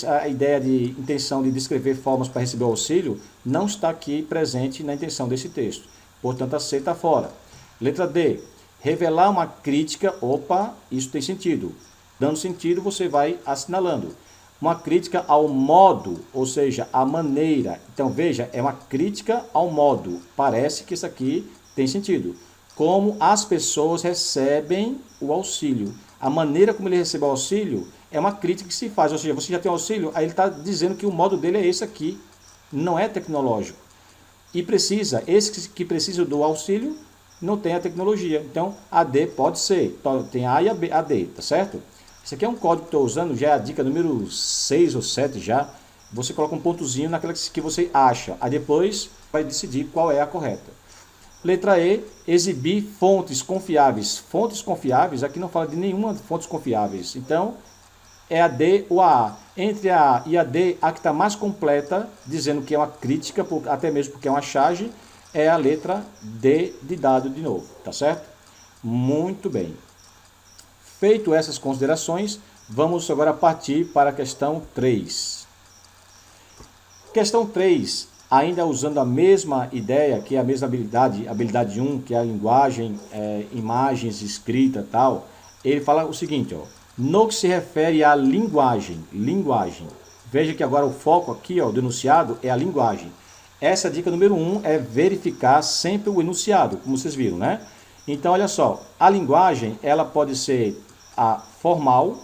Speaker 1: a ideia de intenção de descrever formas para receber o auxílio não está aqui presente na intenção desse texto. Portanto, a C está fora. Letra D, revelar uma crítica. Opa, isso tem sentido. Dando sentido, você vai assinalando. Uma crítica ao modo, ou seja, a maneira. Então, veja, é uma crítica ao modo. Parece que isso aqui tem sentido. Como as pessoas recebem o auxílio. A maneira como ele recebe o auxílio é uma crítica que se faz. Ou seja, você já tem auxílio, aí ele está dizendo que o modo dele é esse aqui. Não é tecnológico. E esse que precisa do auxílio, não tem a tecnologia. Então, AD pode ser. Então, tem A e a B, AD, tá certo? Isso aqui é um código que estou usando, já é a dica número 6 ou 7 já. Você coloca um pontozinho naquela que você acha. Aí depois vai decidir qual é a correta. Letra E, exibir fontes confiáveis. Fontes confiáveis, aqui não fala de nenhuma fontes confiáveis. Então, é a D ou a A. Entre a A e a D, a que está mais completa, dizendo que é uma crítica, até mesmo porque é uma charge, é a letra D de dado de novo, tá certo? Muito bem. Feito essas considerações, vamos agora partir para a questão 3. Questão 3, ainda usando a mesma ideia, que é a mesma habilidade 1, que é a linguagem, imagens, escrita e tal, ele fala o seguinte, ó, no que se refere à linguagem, veja que agora o foco aqui, ó, do enunciado é a linguagem. Essa dica número 1 é verificar sempre o enunciado, como vocês viram, né? Então, olha só, a linguagem, ela pode ser a formal,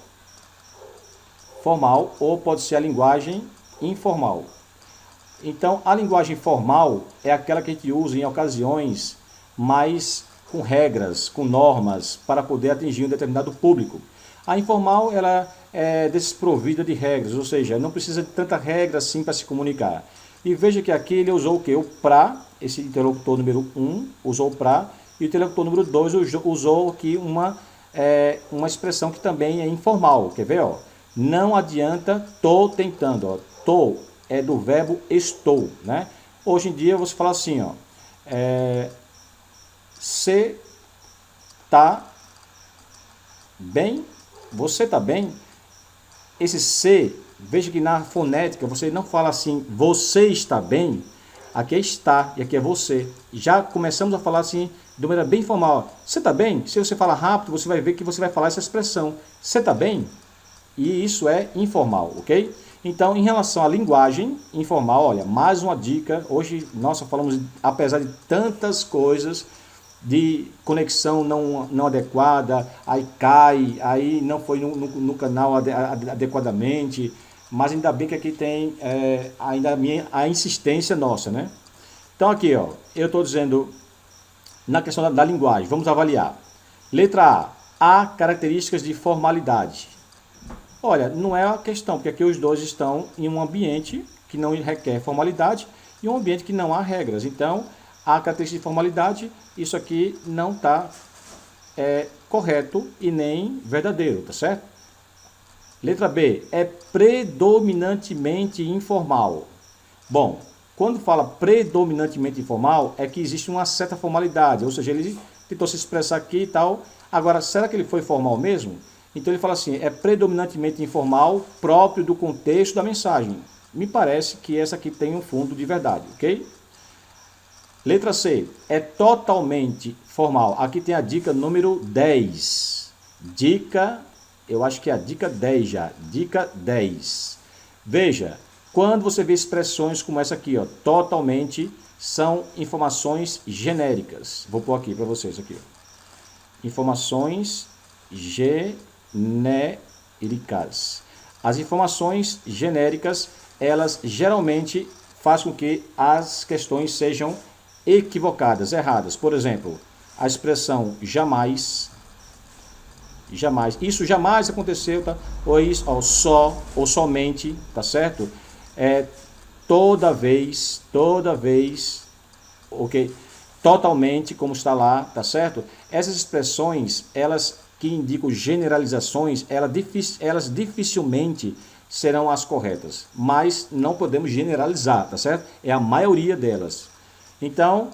Speaker 1: ou pode ser a linguagem informal. Então, a linguagem formal é aquela que a gente usa em ocasiões mais com regras, com normas, para poder atingir um determinado público. A informal, ela é desprovida de regras, ou seja, não precisa de tanta regra assim para se comunicar. E veja que aqui ele usou o quê? O pra, esse interlocutor número 1 usou o pra, e o interlocutor número 2 usou aqui uma expressão que também é informal. Quer ver? Ó? Não adianta, tô tentando. Ó. Tô é do verbo estou. Né? Hoje em dia você fala assim, ó, você tá bem? Você tá bem? Esse C, veja que na fonética você não fala assim, você está bem, aqui é está e aqui é você. Já começamos a falar assim de maneira bem formal. Você está bem? Se você fala rápido, você vai ver que você vai falar essa expressão. Você está bem? E isso é informal, ok? Então, em relação à linguagem informal, olha, mais uma dica. Hoje, nós falamos, apesar de tantas coisas, de conexão não adequada, aí cai, aí não foi no canal adequadamente, mas ainda bem que aqui tem ainda a insistência nossa, né? Então aqui, ó, eu estou dizendo, na questão da linguagem, vamos avaliar. Letra A, há características de formalidade. Olha, não é a questão, porque aqui os dois estão em um ambiente que não requer formalidade e um ambiente que não há regras. Então, a característica de formalidade, isso aqui não está correto e nem verdadeiro, tá certo? Letra B, é predominantemente informal. Bom, quando fala predominantemente informal, é que existe uma certa formalidade, ou seja, ele tentou se expressar aqui e tal. Agora, será que ele foi formal mesmo? Então ele fala assim, é predominantemente informal, próprio do contexto da mensagem. Me parece que essa aqui tem um fundo de verdade, ok? Letra C, é totalmente formal. Aqui tem a dica número 10. Dica, eu acho que é a dica 10 já. Dica 10. Veja, quando você vê expressões como essa aqui, ó, totalmente, são informações genéricas. Vou pôr aqui para vocês aqui. Ó. Informações genéricas. As informações genéricas, elas geralmente fazem com que as questões sejam equivocadas, erradas. Por exemplo, a expressão jamais, isso jamais aconteceu, tá? Ou isso, ó, só, ou somente, tá certo? Toda vez, ok? Totalmente, como está lá, tá certo? Essas expressões, elas que indicam generalizações, elas dificilmente serão as corretas, mas não podemos generalizar, tá certo? É a maioria delas. Então,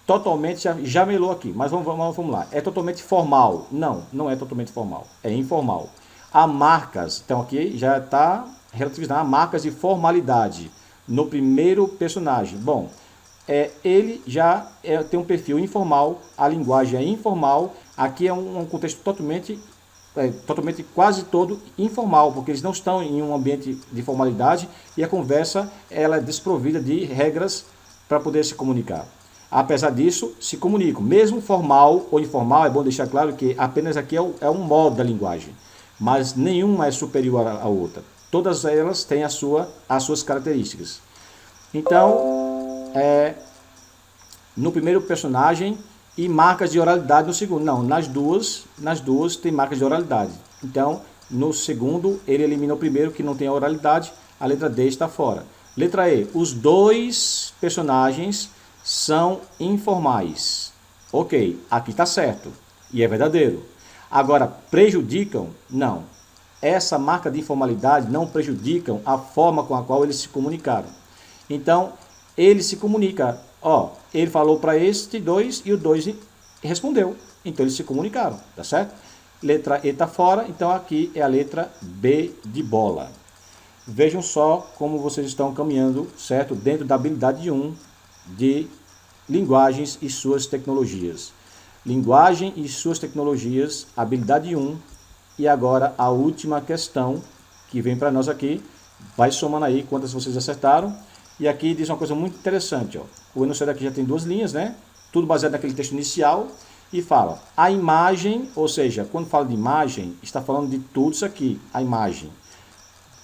Speaker 1: totalmente, já melou aqui, mas vamos lá. É totalmente formal? Não, não é totalmente formal, é informal. Há marcas, então aqui já está relativizado, há marcas de formalidade no primeiro personagem. Bom, ele já tem um perfil informal, a linguagem é informal, aqui é um contexto totalmente quase todo informal, porque eles não estão em um ambiente de formalidade e a conversa ela é desprovida de regras para poder se comunicar. Apesar disso, se comunicam. Mesmo formal ou informal, é bom deixar claro que apenas aqui é um modo da linguagem, mas nenhuma é superior à outra. Todas elas têm as suas características. Então, no primeiro personagem, e marcas de oralidade no segundo. Não, nas duas tem marcas de oralidade. Então, no segundo, ele elimina o primeiro, que não tem a oralidade, a letra D está fora. Letra E, os dois personagens são informais. Ok, aqui está certo, e é verdadeiro. Agora, prejudicam? Não. Essa marca de informalidade não prejudicam a forma com a qual eles se comunicaram. Então, ele se comunica, ele falou para este dois e o dois respondeu. Então, eles se comunicaram, tá certo? Letra E está fora, então aqui é a letra B de bola. Vejam só como vocês estão caminhando, certo? Dentro da habilidade 1 de linguagens e suas tecnologias. Linguagem e suas tecnologias, habilidade 1. E agora a última questão que vem para nós aqui. Vai somando aí quantas vocês acertaram. E aqui diz uma coisa muito interessante. O enunciado aqui já tem 2 linhas, né? Tudo baseado naquele texto inicial. E fala, a imagem, ou seja, quando fala de imagem, está falando de tudo isso aqui, a imagem.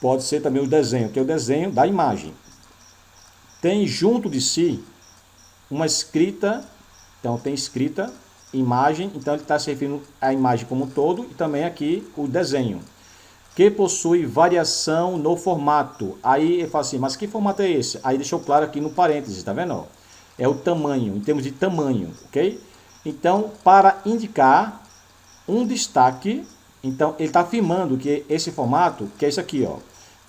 Speaker 1: Pode ser também o desenho, que é o desenho da imagem. Tem junto de si uma escrita, então tem escrita, imagem, então ele está se referindo à imagem como um todo, e também aqui o desenho, que possui variação no formato. Aí ele fala assim, mas que formato é esse? Aí deixou claro aqui no parênteses, tá vendo? É o tamanho, em termos de tamanho, ok? Então, para indicar um destaque, então ele está afirmando que esse formato, que é isso aqui,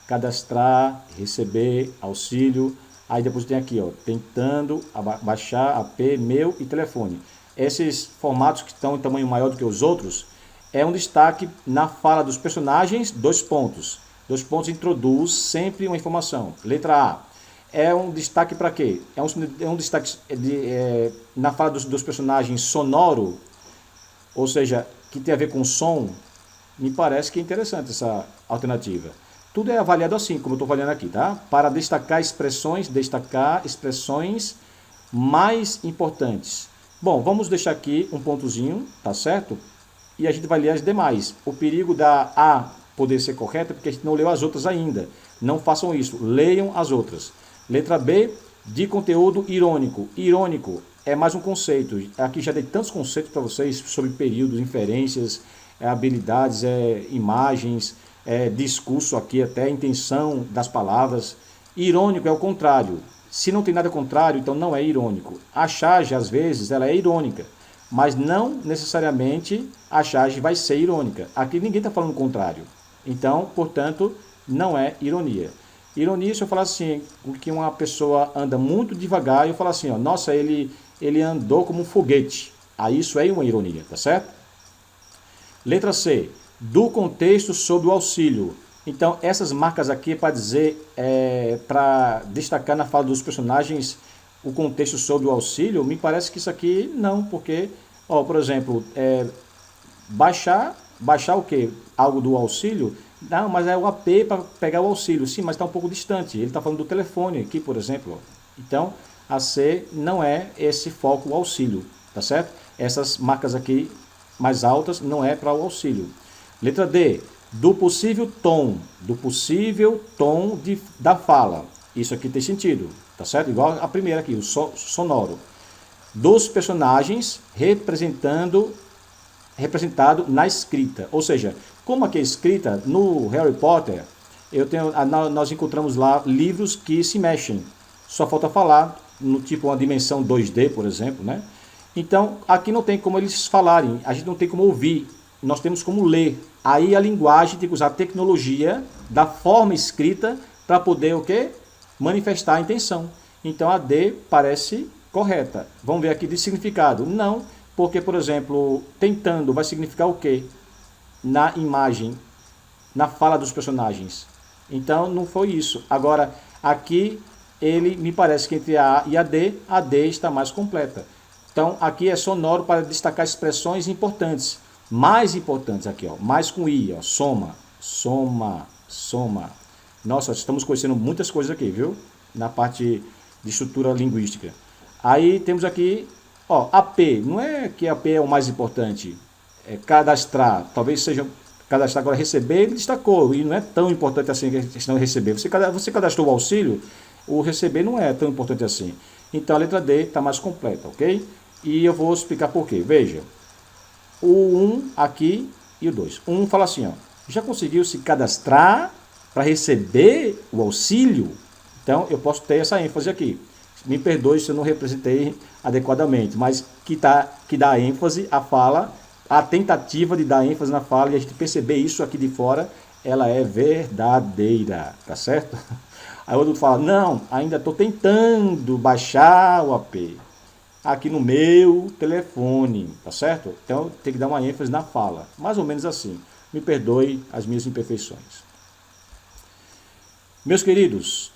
Speaker 1: cadastrar, receber, auxílio, aí depois tem aqui, tentando baixar, AP, meu e telefone. Esses formatos que estão em tamanho maior do que os outros, é um destaque na fala dos personagens, 2 pontos. 2 pontos introduz sempre uma informação. Letra A. É um destaque para quê? É um destaque na fala dos personagens sonoro, ou seja, que tem a ver com som. Me parece que é interessante essa alternativa. Tudo é avaliado assim, como eu estou avaliando aqui, tá? Para destacar expressões mais importantes. Bom, vamos deixar aqui um pontozinho, tá certo? E a gente vai ler as demais. O perigo da A poder ser correta é porque a gente não leu as outras ainda. Não façam isso, leiam as outras. Letra B, de conteúdo irônico. Irônico é mais um conceito. Aqui já dei tantos conceitos para vocês sobre períodos, inferências, habilidades, imagens, discurso aqui, até a intenção das palavras. Irônico é o contrário. Se não tem nada contrário, então não é irônico. A charge, às vezes, ela é irônica, mas não necessariamente a charge vai ser irônica. Aqui ninguém está falando o contrário. Então, portanto, não é ironia. Ironia, se eu falar assim, que uma pessoa anda muito devagar, eu falo assim, nossa, ele andou como um foguete. Aí isso é uma ironia, tá certo? Letra C, do contexto sobre o auxílio. Então, essas marcas aqui é para dizer, para destacar na fala dos personagens o contexto sobre o auxílio, me parece que isso aqui não, porque, por exemplo, baixar o quê? Algo do auxílio? Não, mas é o AP para pegar o auxílio. Sim, mas está um pouco distante. Ele está falando do telefone aqui, por exemplo. Então, a C não é esse foco, o auxílio, tá certo? Essas marcas aqui mais altas não é para o auxílio. Letra D, do possível tom da fala. Isso aqui tem sentido, tá certo? Igual a primeira aqui, o sonoro. Dos personagens representado na escrita. Ou seja, como aqui é escrita, no Harry Potter, nós encontramos lá livros que se mexem. Só falta falar, no tipo uma dimensão 2D, por exemplo, né? Então, aqui não tem como eles falarem, a gente não tem como ouvir, nós temos como ler. Aí a linguagem tem que usar a tecnologia da forma escrita para poder o quê? Manifestar a intenção. Então a D parece correta. Vamos ver aqui de significado. Não, porque, por exemplo, tentando vai significar o quê? Na imagem, na fala dos personagens. Então não foi isso. Agora, aqui ele me parece que entre a A e a D está mais completa. Então aqui é sonoro para destacar expressões importantes. Mais importantes aqui, mais com I, soma. Nossa, estamos conhecendo muitas coisas aqui, viu? Na parte de estrutura linguística. Aí temos aqui, AP. Não é que AP é o mais importante. É cadastrar. Talvez seja cadastrar agora receber, ele destacou. E não é tão importante assim a questão de receber. Você cadastrou o auxílio, o receber não é tão importante assim. Então a letra D está mais completa, ok? E eu vou explicar por quê. Veja, o 1 aqui e o 2. O 1 fala assim, ó, já conseguiu se cadastrar para receber o auxílio? Então, eu posso ter essa ênfase aqui. Me perdoe se eu não representei adequadamente, mas que dá ênfase à fala, a tentativa de dar ênfase na fala e a gente perceber isso aqui de fora, ela é verdadeira, tá certo? Aí o outro fala, não, ainda estou tentando baixar o AP aqui no meu telefone, tá certo? Então tem que dar uma ênfase na fala, mais ou menos assim. Me perdoe as minhas imperfeições. Meus queridos,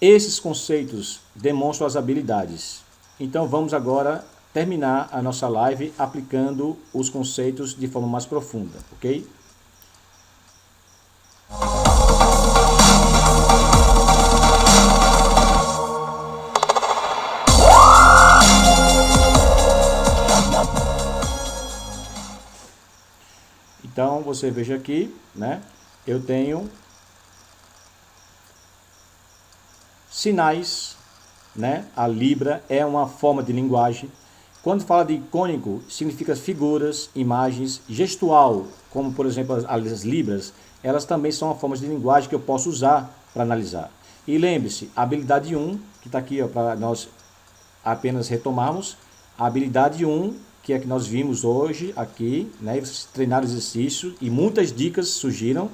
Speaker 1: esses conceitos demonstram as habilidades. Então vamos agora terminar a nossa live aplicando os conceitos de forma mais profunda, ok? Então você veja aqui, né? Eu tenho sinais, né? A Libra é uma forma de linguagem. Quando fala de icônico, significa figuras, imagens, gestual, como por exemplo as Libras, elas também são uma forma de linguagem que eu posso usar para analisar. E lembre-se, a habilidade 1, que está aqui para nós apenas retomarmos, a habilidade 1, que é a que nós vimos hoje aqui, né? E vocês treinaram exercício e muitas dicas surgiram,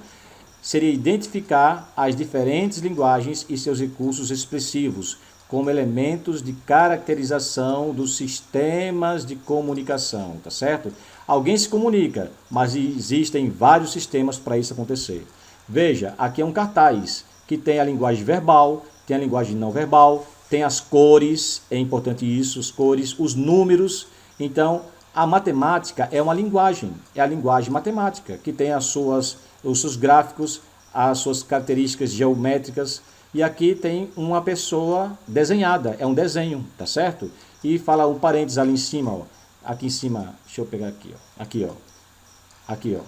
Speaker 1: seria identificar as diferentes linguagens e seus recursos expressivos como elementos de caracterização dos sistemas de comunicação, tá certo? Alguém se comunica, mas existem vários sistemas para isso acontecer. Veja, aqui é um cartaz que tem a linguagem verbal, tem a linguagem não verbal, tem as cores, é importante isso, as cores, os números. Então, a matemática é uma linguagem, é a linguagem matemática, que tem os seus gráficos, as suas características geométricas, e aqui tem uma pessoa desenhada, é um desenho, tá certo? E fala um parênteses ali em cima, ó, aqui em cima, deixa eu pegar aqui, ó, aqui, ó,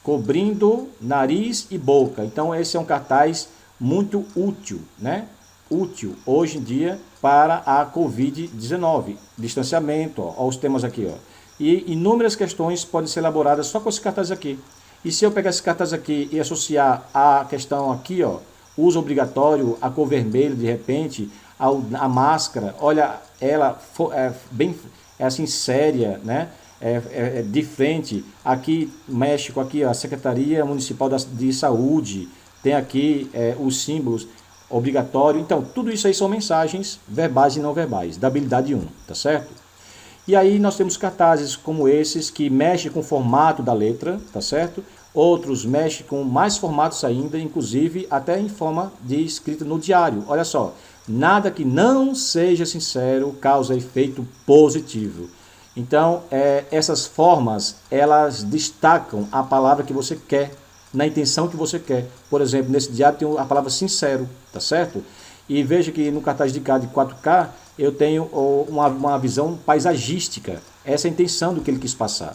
Speaker 1: cobrindo nariz e boca. Então, esse é um cartaz muito útil, né? Útil hoje em dia para a Covid-19, distanciamento, ó os temas aqui, ó. E inúmeras questões podem ser elaboradas só com esse cartaz aqui. E se eu pegar esse cartaz aqui e associar a questão aqui, ó, uso obrigatório, a cor vermelha de repente, a máscara, olha, ela é assim séria, né? De frente, aqui México, aqui ó, a Secretaria Municipal de Saúde, tem aqui os símbolos obrigatório. Então, tudo isso aí são mensagens verbais e não verbais, da habilidade 1, tá certo? E aí nós temos cartazes como esses que mexem com o formato da letra, tá certo? Outros mexem com mais formatos ainda, inclusive até em forma de escrita no diário. Olha só, nada que não seja sincero causa efeito positivo. Então, essas formas, elas destacam a palavra que você quer, na intenção que você quer. Por exemplo, nesse diário tem a palavra sincero, tá certo? E veja que no cartaz de cá de 4K, eu tenho uma visão paisagística. Essa é a intenção do que ele quis passar.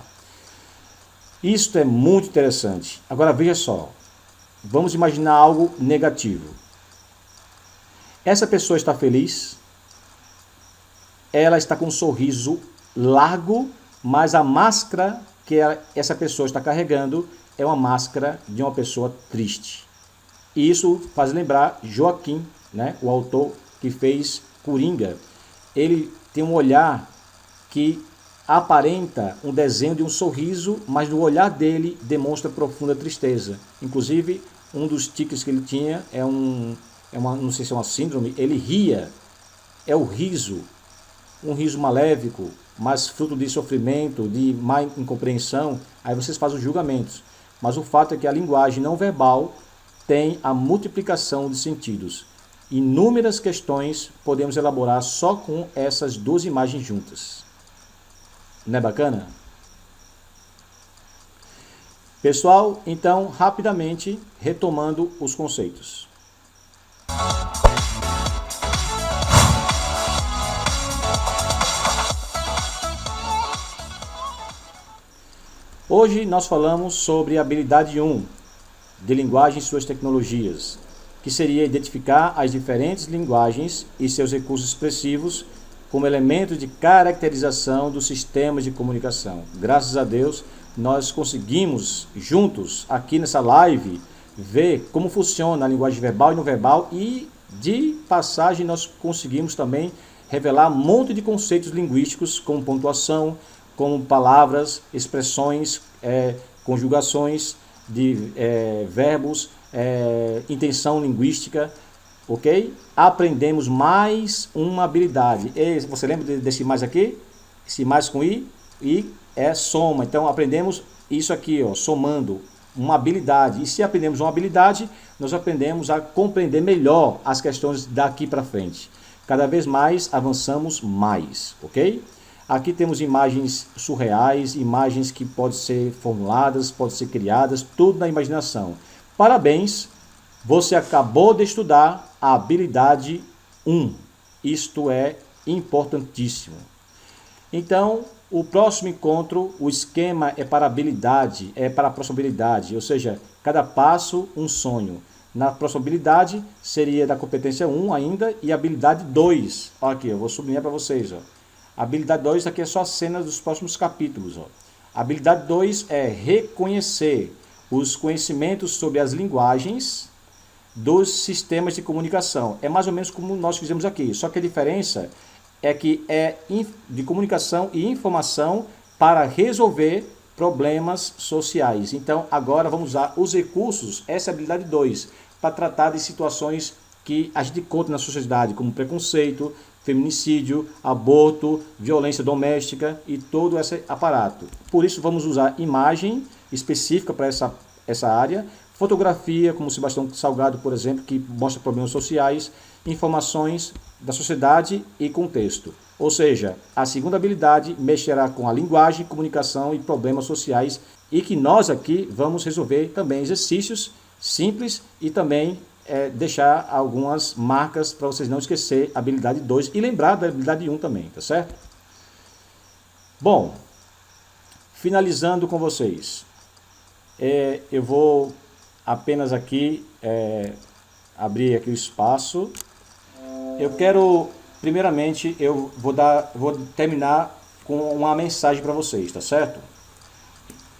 Speaker 1: Isso é muito interessante. Agora veja só, vamos imaginar algo negativo. Essa pessoa está feliz, ela está com um sorriso largo, mas a máscara que essa pessoa está carregando é uma máscara de uma pessoa triste. E isso faz lembrar Joaquim, né, o autor que fez Coringa. Ele tem um olhar que aparenta um desenho de um sorriso, mas no olhar dele demonstra profunda tristeza. Inclusive, um dos tiques que ele tinha não sei se é uma síndrome, ele ria, é o riso, um riso maléfico, mas fruto de sofrimento, de má incompreensão. Aí vocês fazem os julgamentos. Mas o fato é que a linguagem não verbal tem a multiplicação de sentidos. Inúmeras questões podemos elaborar só com essas duas imagens juntas. Não é bacana? Pessoal, então, rapidamente, retomando os conceitos. Hoje nós falamos sobre a habilidade 1, de linguagem e suas tecnologias, que seria identificar as diferentes linguagens e seus recursos expressivos como elemento de caracterização dos sistemas de comunicação. Graças a Deus, nós conseguimos juntos aqui nessa live ver como funciona a linguagem verbal e não verbal, e de passagem nós conseguimos também revelar um monte de conceitos linguísticos, como pontuação, como palavras, expressões, conjugações de verbos, intenção linguística, ok? Aprendemos mais uma habilidade. Você lembra desse mais aqui? Esse mais com i é soma. Então aprendemos isso aqui, ó, somando uma habilidade. E se aprendemos uma habilidade, nós aprendemos a compreender melhor as questões daqui para frente. Cada vez mais avançamos mais, ok? Aqui temos imagens surreais, imagens que podem ser formuladas, podem ser criadas, tudo na imaginação. Parabéns, você acabou de estudar a habilidade 1. Isto é importantíssimo. Então, o próximo encontro, o esquema é para habilidade, é para a próxima habilidade, ou seja, cada passo um sonho. Na próxima habilidade seria da competência 1 ainda, e habilidade 2. Olha aqui, eu vou sublinhar para vocês. Ó. Habilidade 2 aqui é só a cena dos próximos capítulos. Ó. Habilidade 2 é reconhecer os conhecimentos sobre as linguagens dos sistemas de comunicação. É mais ou menos como nós fizemos aqui, só que a diferença é que é de comunicação e informação para resolver problemas sociais. Então, agora vamos usar os recursos, essa é a habilidade 2, para tratar de situações que a gente encontra na sociedade, como preconceito, feminicídio, aborto, violência doméstica e todo esse aparato. Por isso, vamos usar imagem específica para essa área, fotografia, como Sebastião Salgado, por exemplo, que mostra problemas sociais, informações da sociedade e contexto. Ou seja, a segunda habilidade mexerá com a linguagem, comunicação e problemas sociais, e que nós aqui vamos resolver também exercícios simples e também deixar algumas marcas para vocês não esquecer a habilidade 2 e lembrar da habilidade 1 também, tá certo? Bom, finalizando com vocês, eu vou apenas aqui abrir aqui o espaço. Eu quero, primeiramente, vou terminar com uma mensagem para vocês, tá certo?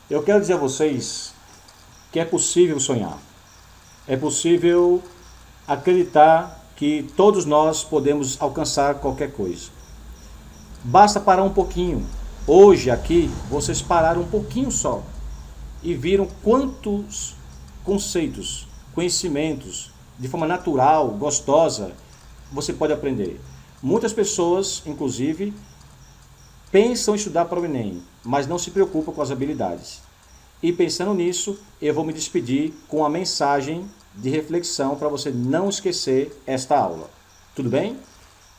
Speaker 1: Eu quero dizer a vocês que é possível sonhar. É possível acreditar que todos nós podemos alcançar qualquer coisa. Basta parar um pouquinho. Hoje aqui, vocês pararam um pouquinho só e viram quantos conceitos, conhecimentos, de forma natural, gostosa, você pode aprender. Muitas pessoas, inclusive, pensam em estudar para o Enem, mas não se preocupam com as habilidades. E pensando nisso, eu vou me despedir com uma mensagem de reflexão para você não esquecer esta aula. Tudo bem?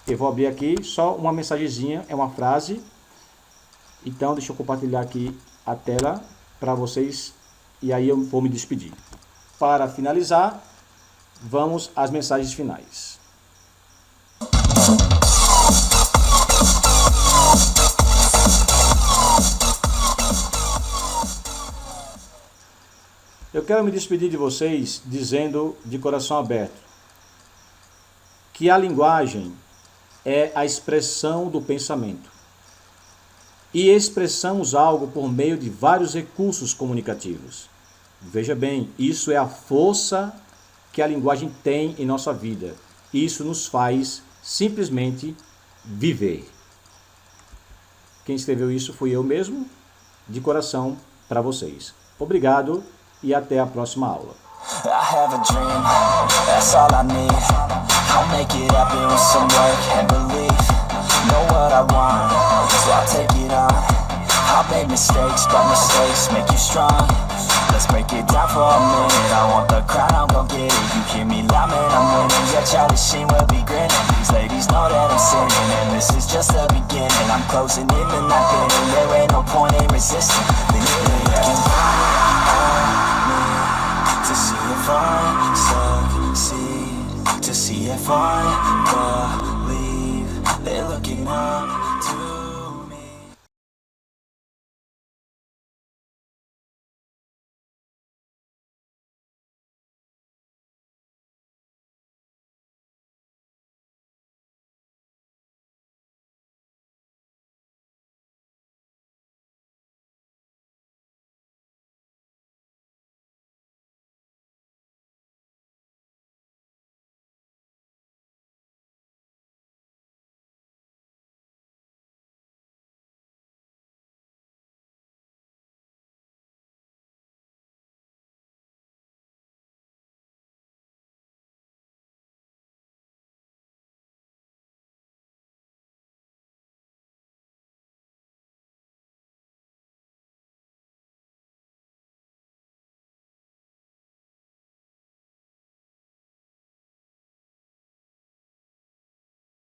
Speaker 1: Eu vou abrir aqui só uma mensagenzinha, é uma frase. Então, deixa eu compartilhar aqui a tela para vocês e aí eu vou me despedir. Para finalizar, vamos às mensagens finais. Eu quero me despedir de vocês dizendo de coração aberto que a linguagem é a expressão do pensamento. E expressamos algo por meio de vários recursos comunicativos. Veja bem, isso é a força que a linguagem tem em nossa vida. Isso nos faz simplesmente viver. Quem escreveu isso fui eu mesmo, de coração, para vocês. Obrigado e até a próxima aula.
Speaker 2: I have a dream, that's all I need. I'll make it happen with some work and belief. Know what I want, so I'll take it on. I'll make mistakes, but mistakes make you strong. Let's break it down for a minute. I want the crown, I'm gon' get it. You hear me loud, man, I'm winning. Yeah, Charlie Sheen will be grinning. These ladies know that I'm sinning, and this is just the beginning. I'm closing in the night, and there ain't no point in resisting. To see if I succeed, to see if I believe. They're looking up.